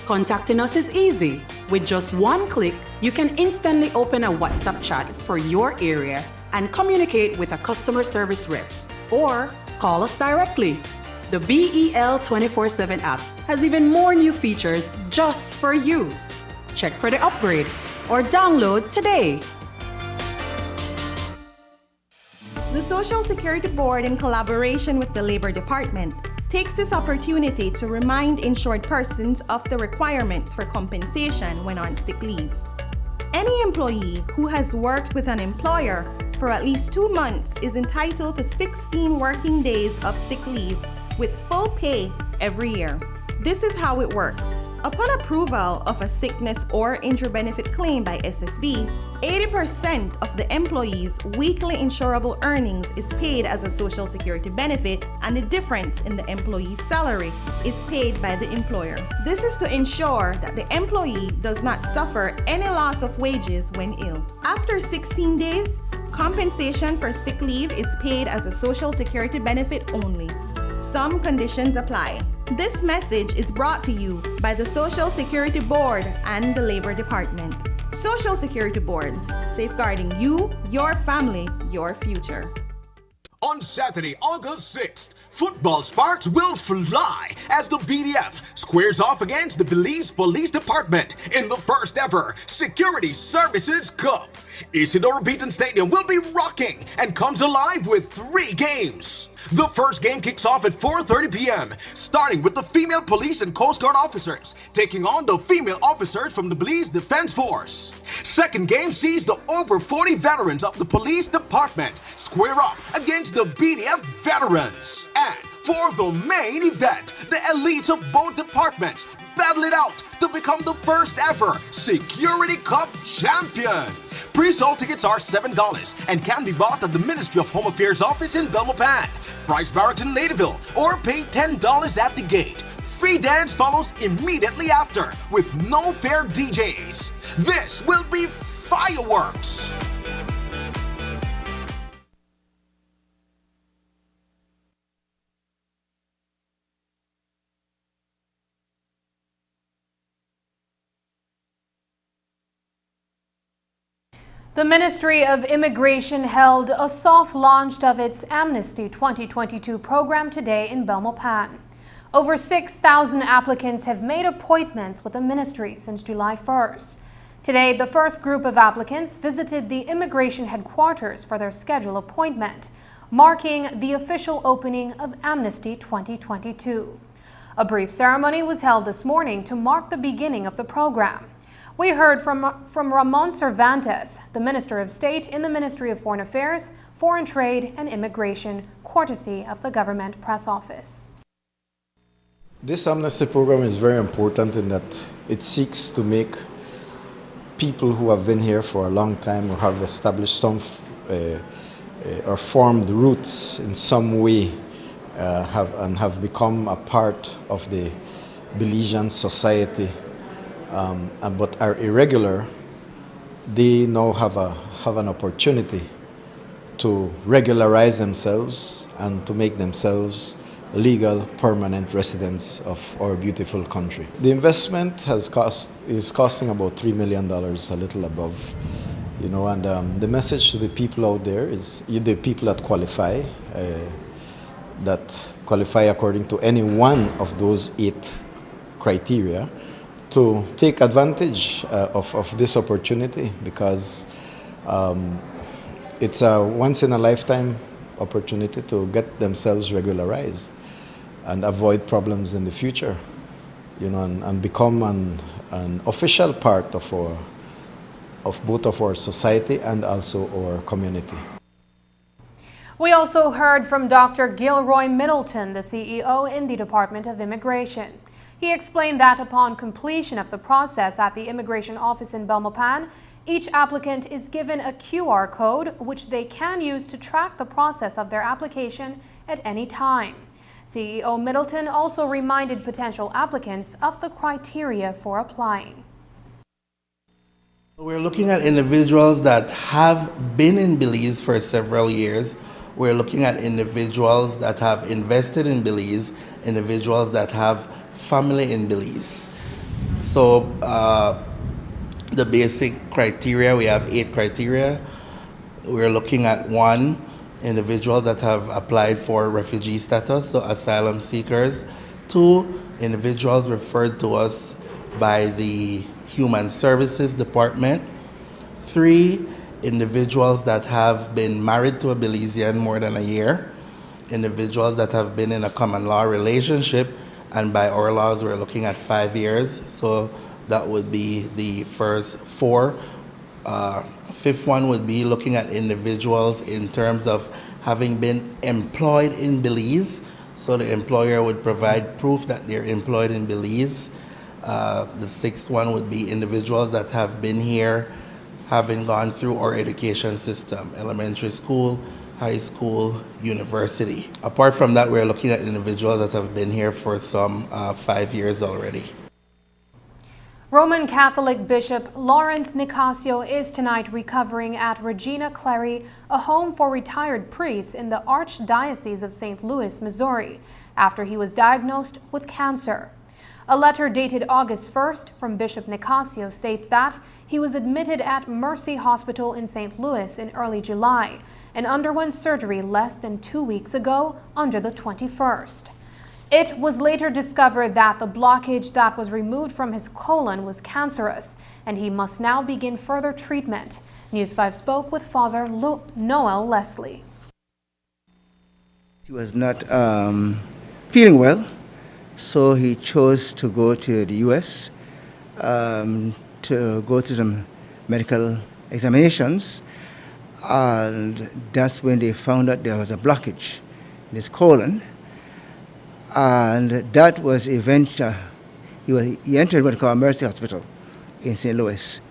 Contacting us is easy. With just one click, you can instantly open a WhatsApp chat for your area and communicate with a customer service rep, or call us directly. The BEL 24/7 app has even more new features just for you. Check for the upgrade or download today. The Social Security Board, in collaboration with the Labor Department, takes this opportunity to remind insured persons of the requirements for compensation when on sick leave. Any employee who has worked with an employer for at least 2 months is entitled to 16 working days of sick leave with full pay every year. This is how it works. Upon approval of a sickness or injury benefit claim by SSB, 80% of the employee's weekly insurable earnings is paid as a Social Security benefit, and the difference in the employee's salary is paid by the employer. This is to ensure that the employee does not suffer any loss of wages when ill. After 16 days, compensation for sick leave is paid as a Social Security benefit only. Some conditions apply. This message is brought to you by the Social Security Board and the Labor Department. Social Security Board, safeguarding you, your family, your future. On Saturday, August 6th, football sparks will fly as the BDF squares off against the Belize Police Department in the first ever Security Services Cup. Isidoro Beaton Stadium will be rocking and comes alive with 3 games. The first game kicks off at 4:30 p.m., starting with the female police and Coast Guard officers taking on the female officers from the Belize Defense Force. Second game sees the over 40 veterans of the police department square up against the BDF veterans. And for the main event, the elites of both departments battle it out to become the first ever Security Cup champion. Pre-sold tickets are $7 and can be bought at the Ministry of Home Affairs office in Belmopan, Price Barracks in Ladyville, or pay $10 at the gate. Free dance follows immediately after with no fare DJs. This will be fireworks. The Ministry of Immigration held a soft launch of its Amnesty 2022 program today in Belmopan. Over 6,000 applicants have made appointments with the ministry since July 1st. Today, the first group of applicants visited the immigration headquarters for their scheduled appointment, marking the official opening of Amnesty 2022. A brief ceremony was held this morning to mark the beginning of the program. We heard from Ramon Cervantes, the Minister of State in the Ministry of Foreign Affairs, Foreign Trade and Immigration, courtesy of the Government Press Office. This amnesty program is very important in that it seeks to make people who have been here for a long time or have established some or formed roots in some way have become a part of the Belizean society but are irregular, they now have an opportunity to regularize themselves and to make themselves legal permanent residents of our beautiful country. The investment is costing about $3 million, a little above, and the message to the people out there is the people that qualify according to any one of those 8 criteria, to take advantage of this opportunity, because it's a once-in-a-lifetime opportunity to get themselves regularized and avoid problems in the future, and become an official part of both of our society and also our community. We also heard from Dr. Gilroy Middleton, the CEO in the Department of Immigration. He explained that upon completion of the process at the immigration office in Belmopan, each applicant is given a QR code which they can use to track the process of their application at any time. CEO Middleton also reminded potential applicants of the criteria for applying. We're looking at individuals that have been in Belize for several years. We're looking at individuals that have invested in Belize, individuals that have family in Belize. So the basic criteria, we have 8 criteria. We're looking at 1, individuals that have applied for refugee status, so asylum seekers. 2, individuals referred to us by the Human Services Department. 3, individuals that have been married to a Belizean more than a year. individuals that have been in a common law relationship, and by our laws we're looking at 5 years, so that would be the first 4. Fifth one would be looking at individuals in terms of having been employed in Belize, so the employer would provide proof that they're employed in Belize. The 6th one would be individuals that have been here having gone through our education system, elementary school, high school, university. Apart from that, we're looking at individuals that have been here for some 5 years already. Roman Catholic Bishop Lawrence Nicasio is tonight recovering at Regina Clary, a home for retired priests in the Archdiocese of St. Louis, Missouri, after he was diagnosed with cancer. A letter dated August 1st from Bishop Nicasio states that he was admitted at Mercy Hospital in St. Louis in early July and underwent surgery less than 2 weeks ago under the 21st. It was later discovered that the blockage that was removed from his colon was cancerous, and he must now begin further treatment. News 5 spoke with Father Noel Leslie. He was not feeling well, so he chose to go to the U.S. To go through some medical examinations, and that's when they found out there was a blockage in his colon. And that was eventually, he entered what we call Mercy Hospital in St. Louis.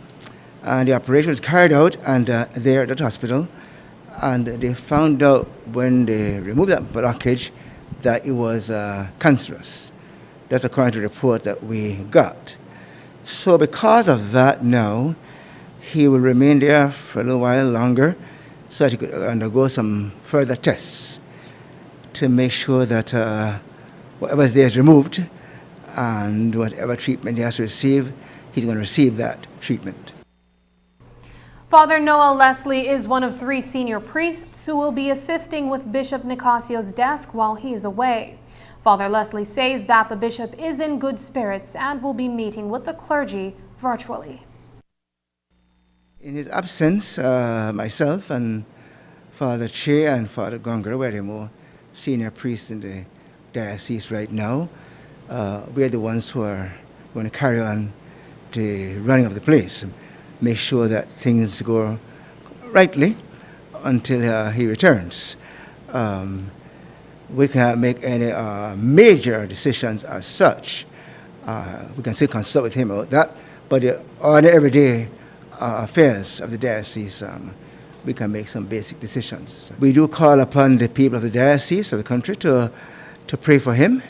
And the operation was carried out and there at that hospital. And they found out when they removed that blockage that it was cancerous. That's according to the report that we got. So because of that now, he will remain there for a little while longer so that he could undergo some further tests to make sure that whatever is there is removed, and whatever treatment he has to receive, he's going to receive that treatment. Father Noel Leslie is one of 3 senior priests who will be assisting with Bishop Nicasio's desk while he is away. Father Leslie says that the bishop is in good spirits and will be meeting with the clergy virtually. In his absence, myself and Father Che and Father Gonger were the more senior priests in the diocese right now. We're the ones who are going to carry on the running of the place, make sure that things go rightly until he returns. We cannot make any major decisions as such. We can still consult with him about that, but on the everyday affairs of the diocese, we can make some basic decisions. We do call upon the people of the diocese of the country to pray for him,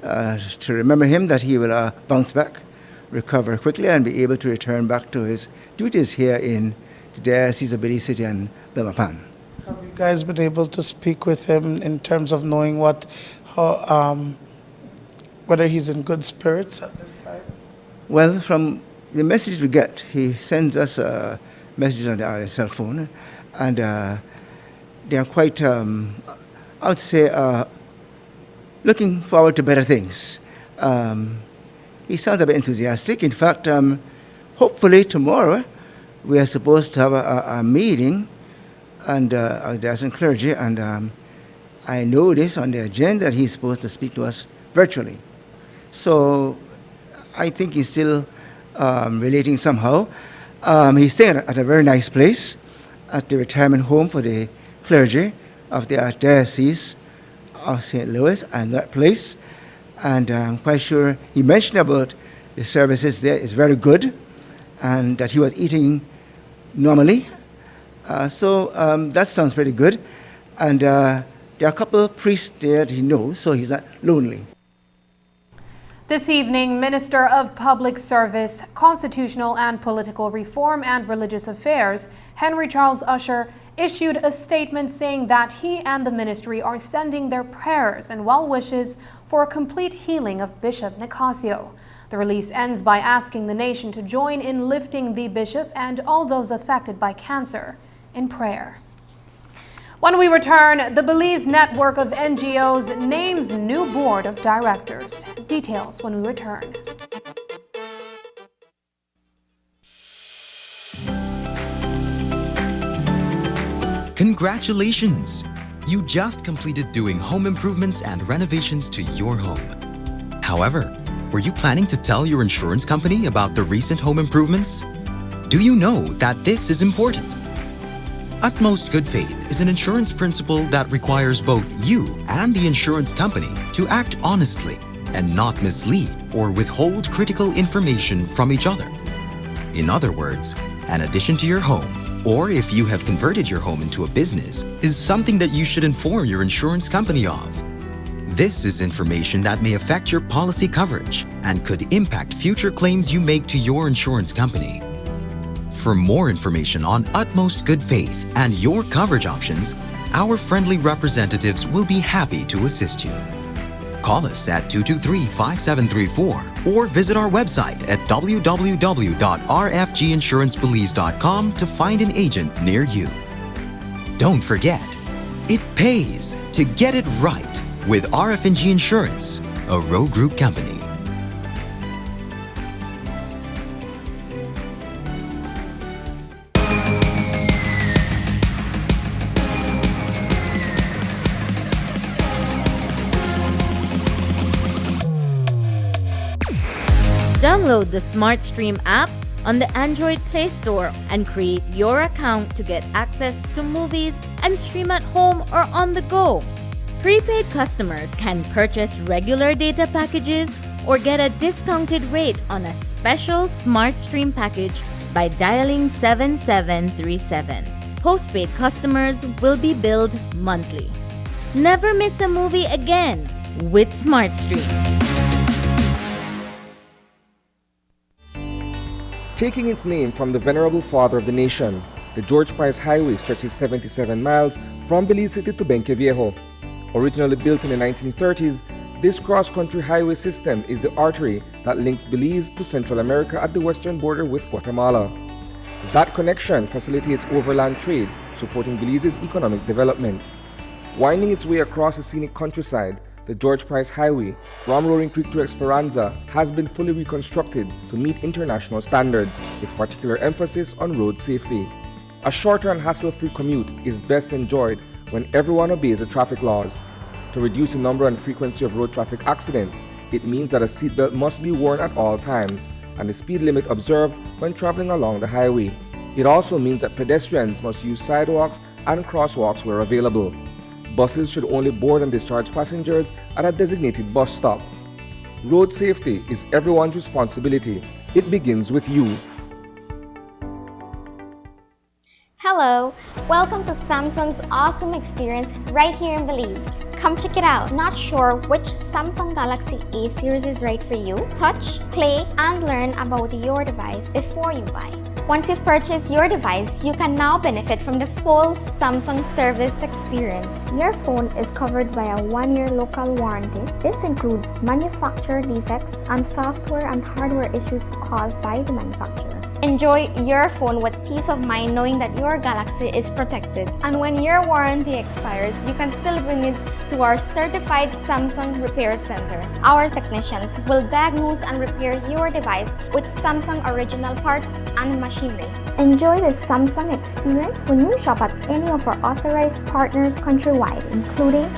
to remember him that he will bounce back, recover quickly, and be able to return back to his duties here in the Diocese of Belize City and Belmopan. Have you guys been able to speak with him in terms of knowing whether he's in good spirits at this time? Well, from the messages we get, he sends us messages on the cell phone, and they are quite, I would say, looking forward to better things. He sounds a bit enthusiastic. In fact, hopefully tomorrow we are supposed to have a meeting and there's some clergy, and I know this on the agenda that he's supposed to speak to us virtually. So I think he's still relating somehow. He's staying at a very nice place at the retirement home for the clergy of the Archdiocese of St. Louis and that place. And I'm quite sure he mentioned about the services there is very good and that he was eating normally. So that sounds pretty good. And there are a couple of priests there that he knows, so he's not lonely. This evening, Minister of Public Service, Constitutional and Political Reform and Religious Affairs, Henry Charles Usher, issued a statement saying that he and the ministry are sending their prayers and well wishes for a complete healing of Bishop Nicasio. The release ends by asking the nation to join in lifting the bishop and all those affected by cancer in prayer. When we return, the Belize network of NGOs names new board of directors. Details when we return. Congratulations! You just completed doing home improvements and renovations to your home. However, were you planning to tell your insurance company about the recent home improvements? Do you know that this is important? Utmost good faith is an insurance principle that requires both you and the insurance company to act honestly and not mislead or withhold critical information from each other. In other words, an addition to your home, or if you have converted your home into a business, is something that you should inform your insurance company of. This is information that may affect your policy coverage and could impact future claims you make to your insurance company. For more information on utmost good faith and your coverage options, our friendly representatives will be happy to assist you. Call us at 223-5734 or visit our website at www.rfginsurancepolice.com to find an agent near you. Don't forget, it pays to get it right with RF&G Insurance, a Row Group company. Download the SmartStream app on the Android Play Store and create your account to get access to movies and stream at home or on the go. Prepaid customers can purchase regular data packages or get a discounted rate on a special SmartStream package by dialing 7737. Postpaid customers will be billed monthly. Never miss a movie again with SmartStream. Taking its name from the venerable father of the nation, the George Price Highway stretches 77 miles from Belize City to Benqueviejo. Originally built in the 1930s, this cross-country highway system is the artery that links Belize to Central America at the western border with Guatemala. That connection facilitates overland trade, supporting Belize's economic development. Winding its way across the scenic countryside, the George Price Highway from Roaring Creek to Esperanza has been fully reconstructed to meet international standards, with particular emphasis on road safety. A shorter and hassle-free commute is best enjoyed when everyone obeys the traffic laws. To reduce the number and frequency of road traffic accidents, it means that a seatbelt must be worn at all times and the speed limit observed when traveling along the highway. It also means that pedestrians must use sidewalks and crosswalks where available. Buses should only board and discharge passengers at a designated bus stop. Road safety is everyone's responsibility. It begins with you. Hello, welcome to Samsung's awesome experience right here in Belize. Come check it out. Not sure which Samsung Galaxy A series is right for you? Touch, play, and learn about your device before you buy. Once you've purchased your device, you can now benefit from the full Samsung service experience. Your phone is covered by a 1-year local warranty. This includes manufacturer defects and software and hardware issues caused by the manufacturer. Enjoy your phone with peace of mind knowing that your Galaxy is protected. And when your warranty expires, you can still bring it to our certified Samsung Repair Center. Our technicians will diagnose and repair your device with Samsung original parts and machinery. Enjoy the Samsung experience when you shop at any of our authorized partners countrywide, including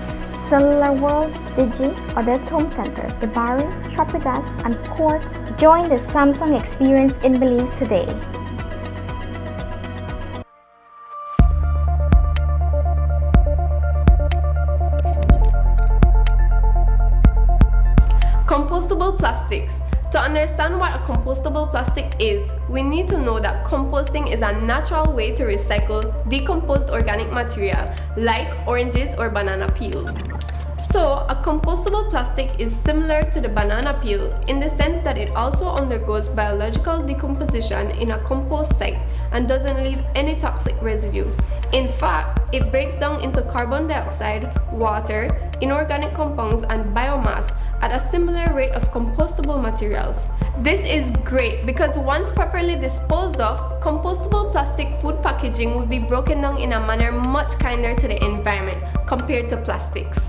Cellular World, Digi, Odette's Home Center, Debari, Tropigas, and Quartz. Join the Samsung experience in Belize today. Compostable plastics. To understand what a compostable plastic is, we need to know that composting is a natural way to recycle decomposed organic material like oranges or banana peels. So, a compostable plastic is similar to the banana peel in the sense that it also undergoes biological decomposition in a compost site and doesn't leave any toxic residue. In fact, it breaks down into carbon dioxide, water, inorganic compounds, and biomass at a similar rate of compostable materials. This is great because once properly disposed of, compostable plastic food packaging would be broken down in a manner much kinder to the environment compared to plastics.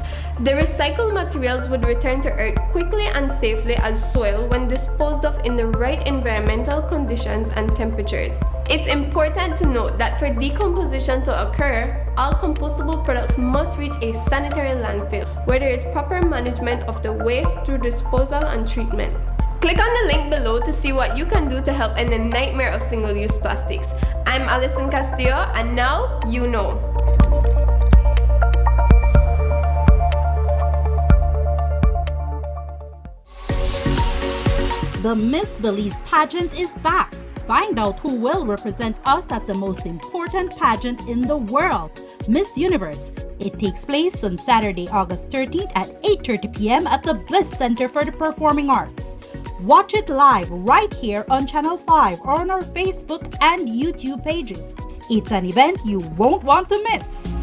The recycled materials would return to Earth quickly and safely as soil when disposed of in the right environmental conditions and temperatures. It's important to note that for decomposition to occur, all compostable products must reach a sanitary landfill where there is proper management of the waste through disposal and treatment. Click on the link below to see what you can do to help end the nightmare of single-use plastics. I'm Alison Castillo, and now you know. The Miss Belize pageant is back. Find out who will represent us at the most important pageant in the world, Miss Universe. It takes place on Saturday, August 13th at 8:30 p.m. at the Bliss Center for the Performing Arts. Watch it live right here on Channel 5 or on our Facebook and YouTube pages. It's an event you won't want to miss.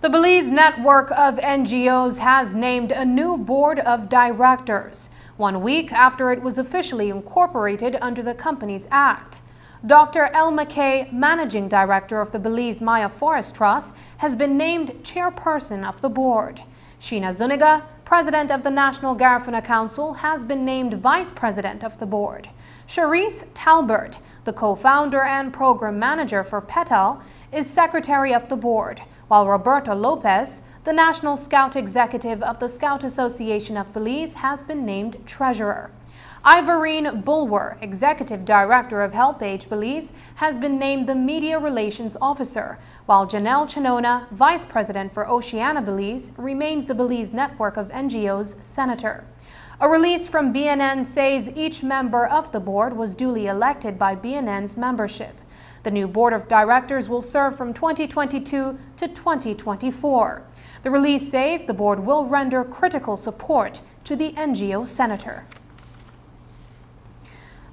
The Belize network of NGOs has named a new board of directors, 1 week after it was officially incorporated under the Companies Act. Dr. El McKay, Managing Director of the Belize Maya Forest Trust, has been named chairperson of the board. Sheena Zuniga, President of the National Garifuna Council, has been named Vice President of the board. Charisse Talbert, the co-founder and program manager for PETAL, is Secretary of the board, while Roberto Lopez, the National Scout Executive of the Scout Association of Belize, has been named Treasurer. Ivorine Bulwer, Executive Director of HelpAge Belize, has been named the Media Relations Officer, while Janelle Chanona, Vice President for Oceania Belize, remains the Belize network of NGOs Senator. A release from BNN says each member of the board was duly elected by BNN's membership. The new board of directors will serve from 2022 to 2024. The release says the board will render critical support to the NGO senator.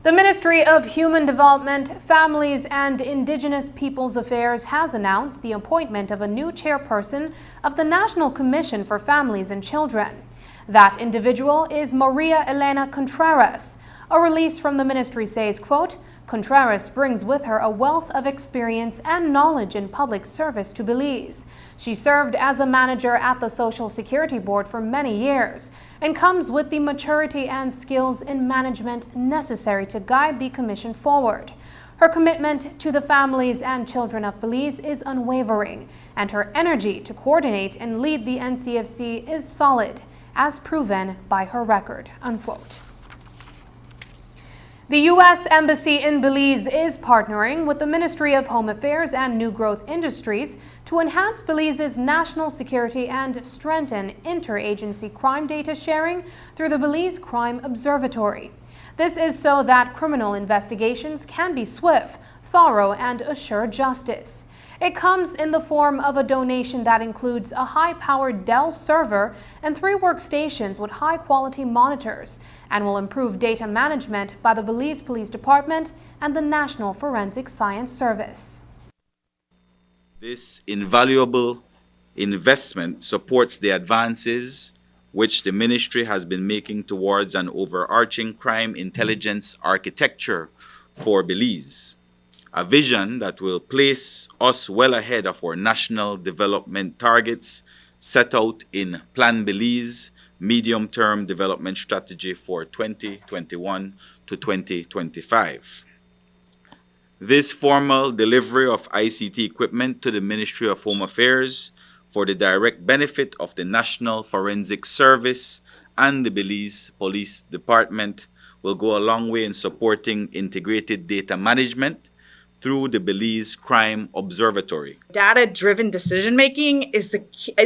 The Ministry of Human Development, Families and Indigenous Peoples Affairs has announced the appointment of a new chairperson of the National Commission for Families and Children. That individual is Maria Elena Contreras. A release from the ministry says, quote, Contreras brings with her a wealth of experience and knowledge in public service to Belize. She served as a manager at the Social Security Board for many years and comes with the maturity and skills in management necessary to guide the Commission forward. Her commitment to the families and children of Belize is unwavering, and her energy to coordinate and lead the NCFC is solid, as proven by her record, unquote. The U.S. Embassy in Belize is partnering with the Ministry of Home Affairs and New Growth Industries to enhance Belize's national security and strengthen interagency crime data sharing through the Belize Crime Observatory. This is so that criminal investigations can be swift, thorough, and assure justice. It comes in the form of a donation that includes a high-powered Dell server and 3 workstations with high-quality monitors, and will improve data management by the Belize Police Department and the National Forensic Science Service. This invaluable investment supports the advances which the ministry has been making towards an overarching crime intelligence architecture for Belize. A vision that will place us well ahead of our national development targets set out in Plan Belize Medium-Term Development Strategy for 2021 to 2025. This formal delivery of ICT equipment to the Ministry of Home Affairs for the direct benefit of the National Forensic Service and the Belize Police Department will go a long way in supporting integrated data management through the Belize Crime Observatory. Data-driven decision-making is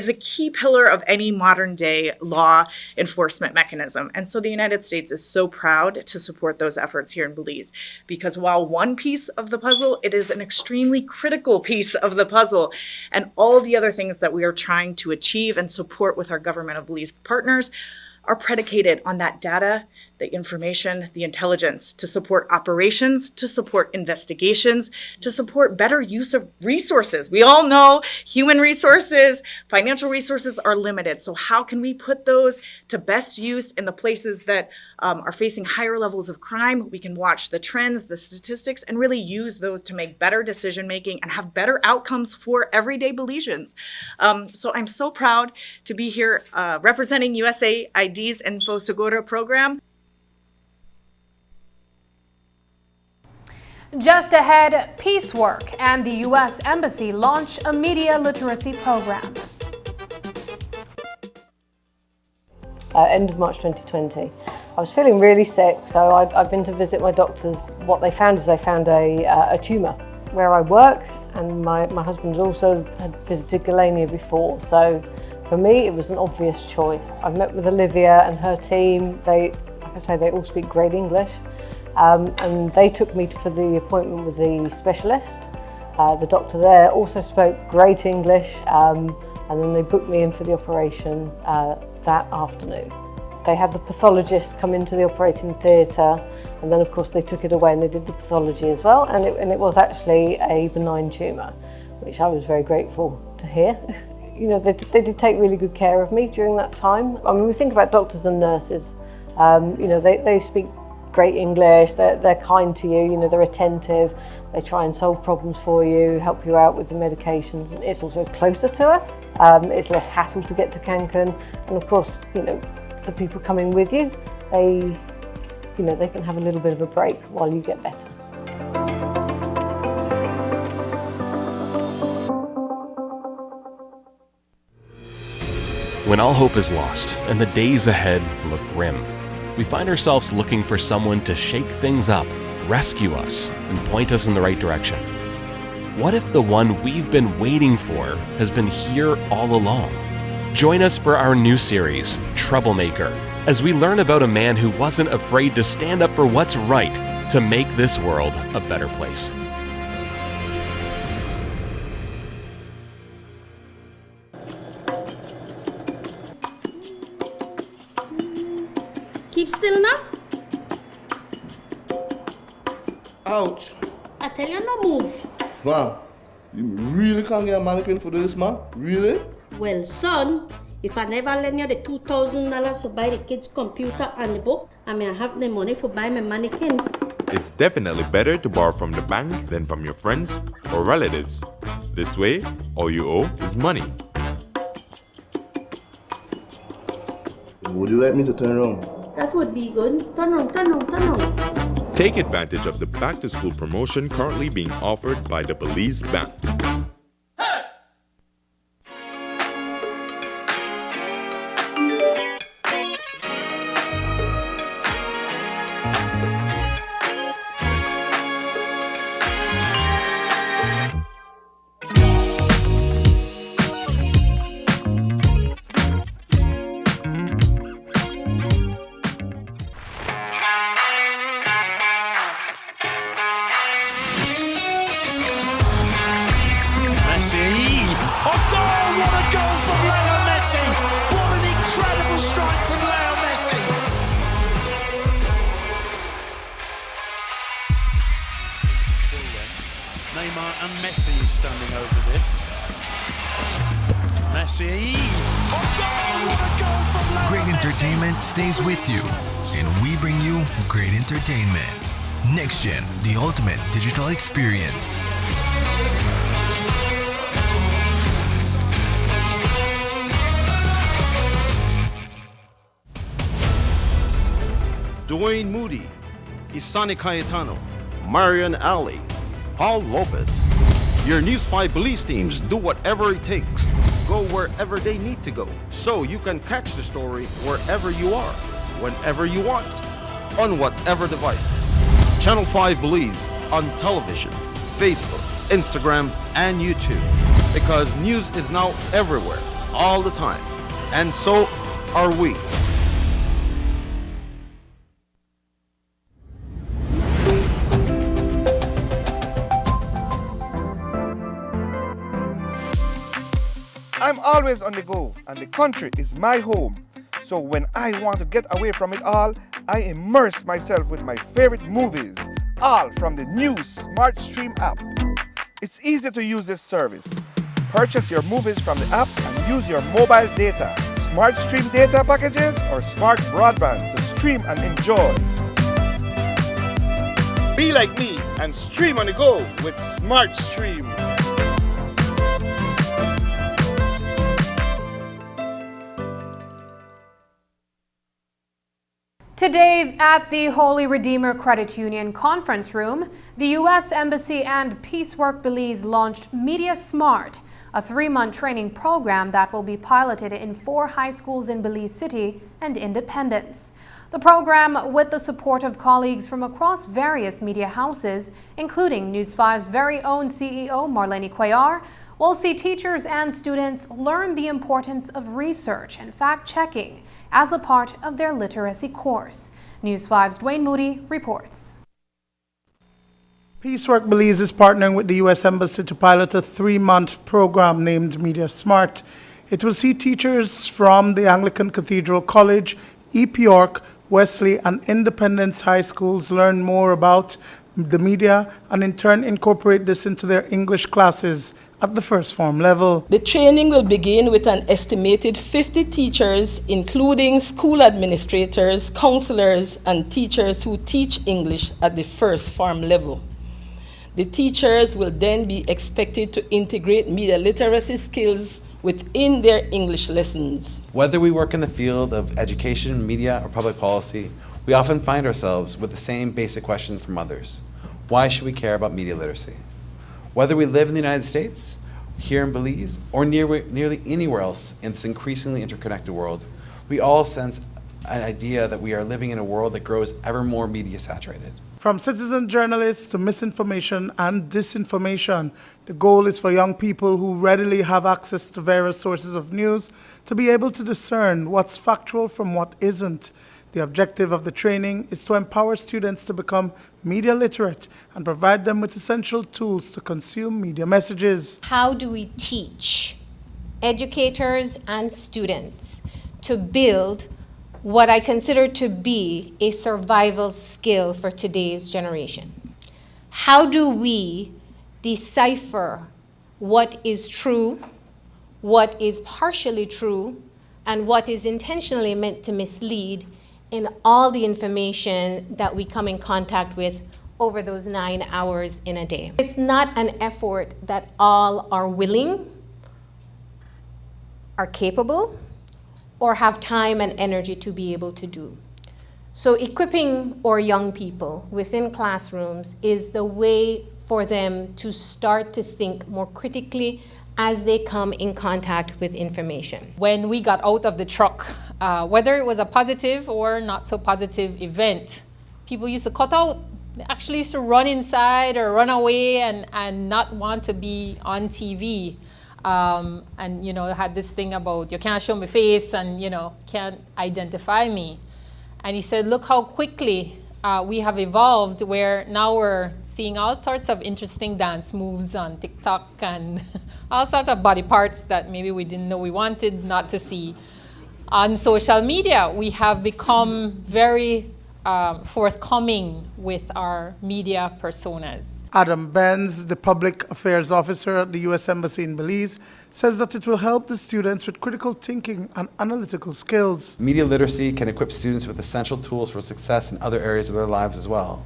a key pillar of any modern-day law enforcement mechanism. And so the United States is so proud to support those efforts here in Belize, because while one piece of the puzzle, it is an extremely critical piece of the puzzle. And all the other things that we are trying to achieve and support with our government of Belize partners are predicated on that data the information, the intelligence to support operations, to support investigations, to support better use of resources. We all know human resources, financial resources are limited. So how can we put those to best use in the places that are facing higher levels of crime? We can watch the trends, the statistics, and really use those to make better decision making and have better outcomes for everyday Belizeans. So I'm so proud to be here representing USAID's Info Segura program. Just ahead, Peacework and the U.S. Embassy launch a media literacy program. End of March 2020. I was feeling really sick, so I'd been to visit my doctors. What they found is they found a tumour where I work, and my husband also had visited Galania before, so for me it was an obvious choice. I met with Olivia and her team. Like I say, they all speak great English. And they took me for the appointment with the specialist. The doctor there also spoke great English, and then they booked me in for the operation that afternoon. They had the pathologist come into the operating theatre, and then of course they took it away and they did the pathology as well, and it was actually a benign tumour, which I was very grateful to hear. You know, they did take really good care of me during that time. I mean, we think about doctors and nurses, you know, they speak great English, they're kind to you, you know, they're attentive, they try and solve problems for you, help you out with the medications. It's also closer to us, it's less hassle to get to Cancun, and of course, you know, the people coming with you, they can have a little bit of a break while you get better. When all hope is lost and the days ahead look grim, we find ourselves looking for someone to shake things up, rescue us, and point us in the right direction. What if the one we've been waiting for has been here all along? Join us for our new series, Troublemaker, as we learn about a man who wasn't afraid to stand up for what's right to make this world a better place. Keep still now. Ouch. I tell you no move. Wow. You really can't get a mannequin for this, man? Really? Well, son, if I never lend you the $2,000 to buy the kids' computer and the book, I may have the money for buy my mannequin. It's definitely better to borrow from the bank than from your friends or relatives. This way, all you owe is money. Would you like me to turn around? That would be good. Turn on, turn on, turn on. Take advantage of the back-to-school promotion currently being offered by the Belize Bank. Great entertainment stays with you, and we bring you great entertainment. Next Gen, the ultimate digital experience. Dwayne Moody, Isani Cayetano, Marion Ali, Paul Lopez. Your News 5 Belize teams do whatever it takes, go wherever they need to go, so you can catch the story wherever you are, whenever you want, on whatever device. Channel 5 Belize on television, Facebook, Instagram, and YouTube, because news is now everywhere, all the time, and so are we. I'm always on the go, and the country is my home. So when I want to get away from it all, I immerse myself with my favorite movies, all from the new Smart Stream app. It's easy to use this service. Purchase your movies from the app and use your mobile data, Smart Stream data packages, or smart broadband to stream and enjoy. Be like me and stream on the go with Smart Stream. Today at the Holy Redeemer Credit Union Conference Room, the U.S. Embassy and Peacework Belize launched Media Smart, a 3-month training program that will be piloted in 4 high schools in Belize City and Independence. The program, with the support of colleagues from across various media houses, including News 5's very own CEO Marlene Cuellar, will see teachers and students learn the importance of research and fact-checking as a part of their literacy course. News 5's Dwayne Moody reports. Peacework Belize is partnering with the U.S. Embassy to pilot a 3-month program named Media Smart. It will see teachers from the Anglican Cathedral College, EP York, Wesley, and Independence High Schools learn more about the media and in turn incorporate this into their English classes at the first form level. The training will begin with an estimated 50 teachers, including school administrators, counselors, and teachers who teach English at the first form level. The teachers will then be expected to integrate media literacy skills within their English lessons. Whether we work in the field of education, media, or public policy, we often find ourselves with the same basic question from others. Why should we care about media literacy? Whether we live in the United States, here in Belize, or nearly anywhere else in this increasingly interconnected world, we all sense an idea that we are living in a world that grows ever more media saturated. From citizen journalists to misinformation and disinformation, the goal is for young people who readily have access to various sources of news to be able to discern what's factual from what isn't. The objective of the training is to empower students to become media literate and provide them with essential tools to consume media messages. How do we teach educators and students to build what I consider to be a survival skill for today's generation? How do we decipher what is true, what is partially true, and what is intentionally meant to mislead in all the information that we come in contact with over those 9 hours in a day? It's not an effort that all are willing, are capable, or have time and energy to be able to do. So equipping our young people within classrooms is the way for them to start to think more critically as they come in contact with information. When we got out of the truck, whether it was a positive or not so positive event, people used to cut out. They actually used to run inside or run away and not want to be on TV. And, you know, had this thing about you can't show me face and, you know, can't identify me. And he said, look how quickly we have evolved, where now we're seeing all sorts of interesting dance moves on TikTok and all sorts of body parts that maybe we didn't know we wanted not to see. On social media, we have become very forthcoming with our media personas. Adam Benz, the public affairs officer at the U.S. Embassy in Belize, says that it will help the students with critical thinking and analytical skills. Media literacy can equip students with essential tools for success in other areas of their lives as well,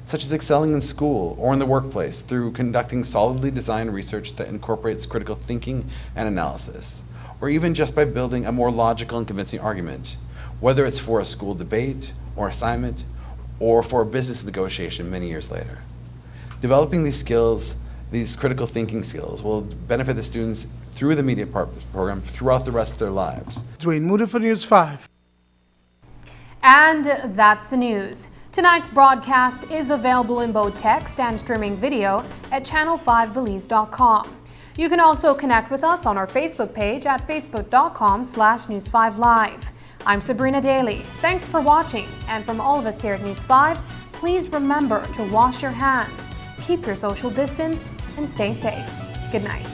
such as excelling in school or in the workplace through conducting solidly designed research that incorporates critical thinking and analysis, or even just by building a more logical and convincing argument, whether it's for a school debate or assignment, or for a business negotiation many years later. Developing these skills, these critical thinking skills, will benefit the students through the media program throughout the rest of their lives. Dwayne Moody for News 5. And that's the news. Tonight's broadcast is available in both text and streaming video at channel5belize.com. You can also connect with us on our Facebook page at facebook.com/News5Live. I'm Sabrina Daly. Thanks for watching. And from all of us here at News 5, please remember to wash your hands, keep your social distance, and stay safe. Good night.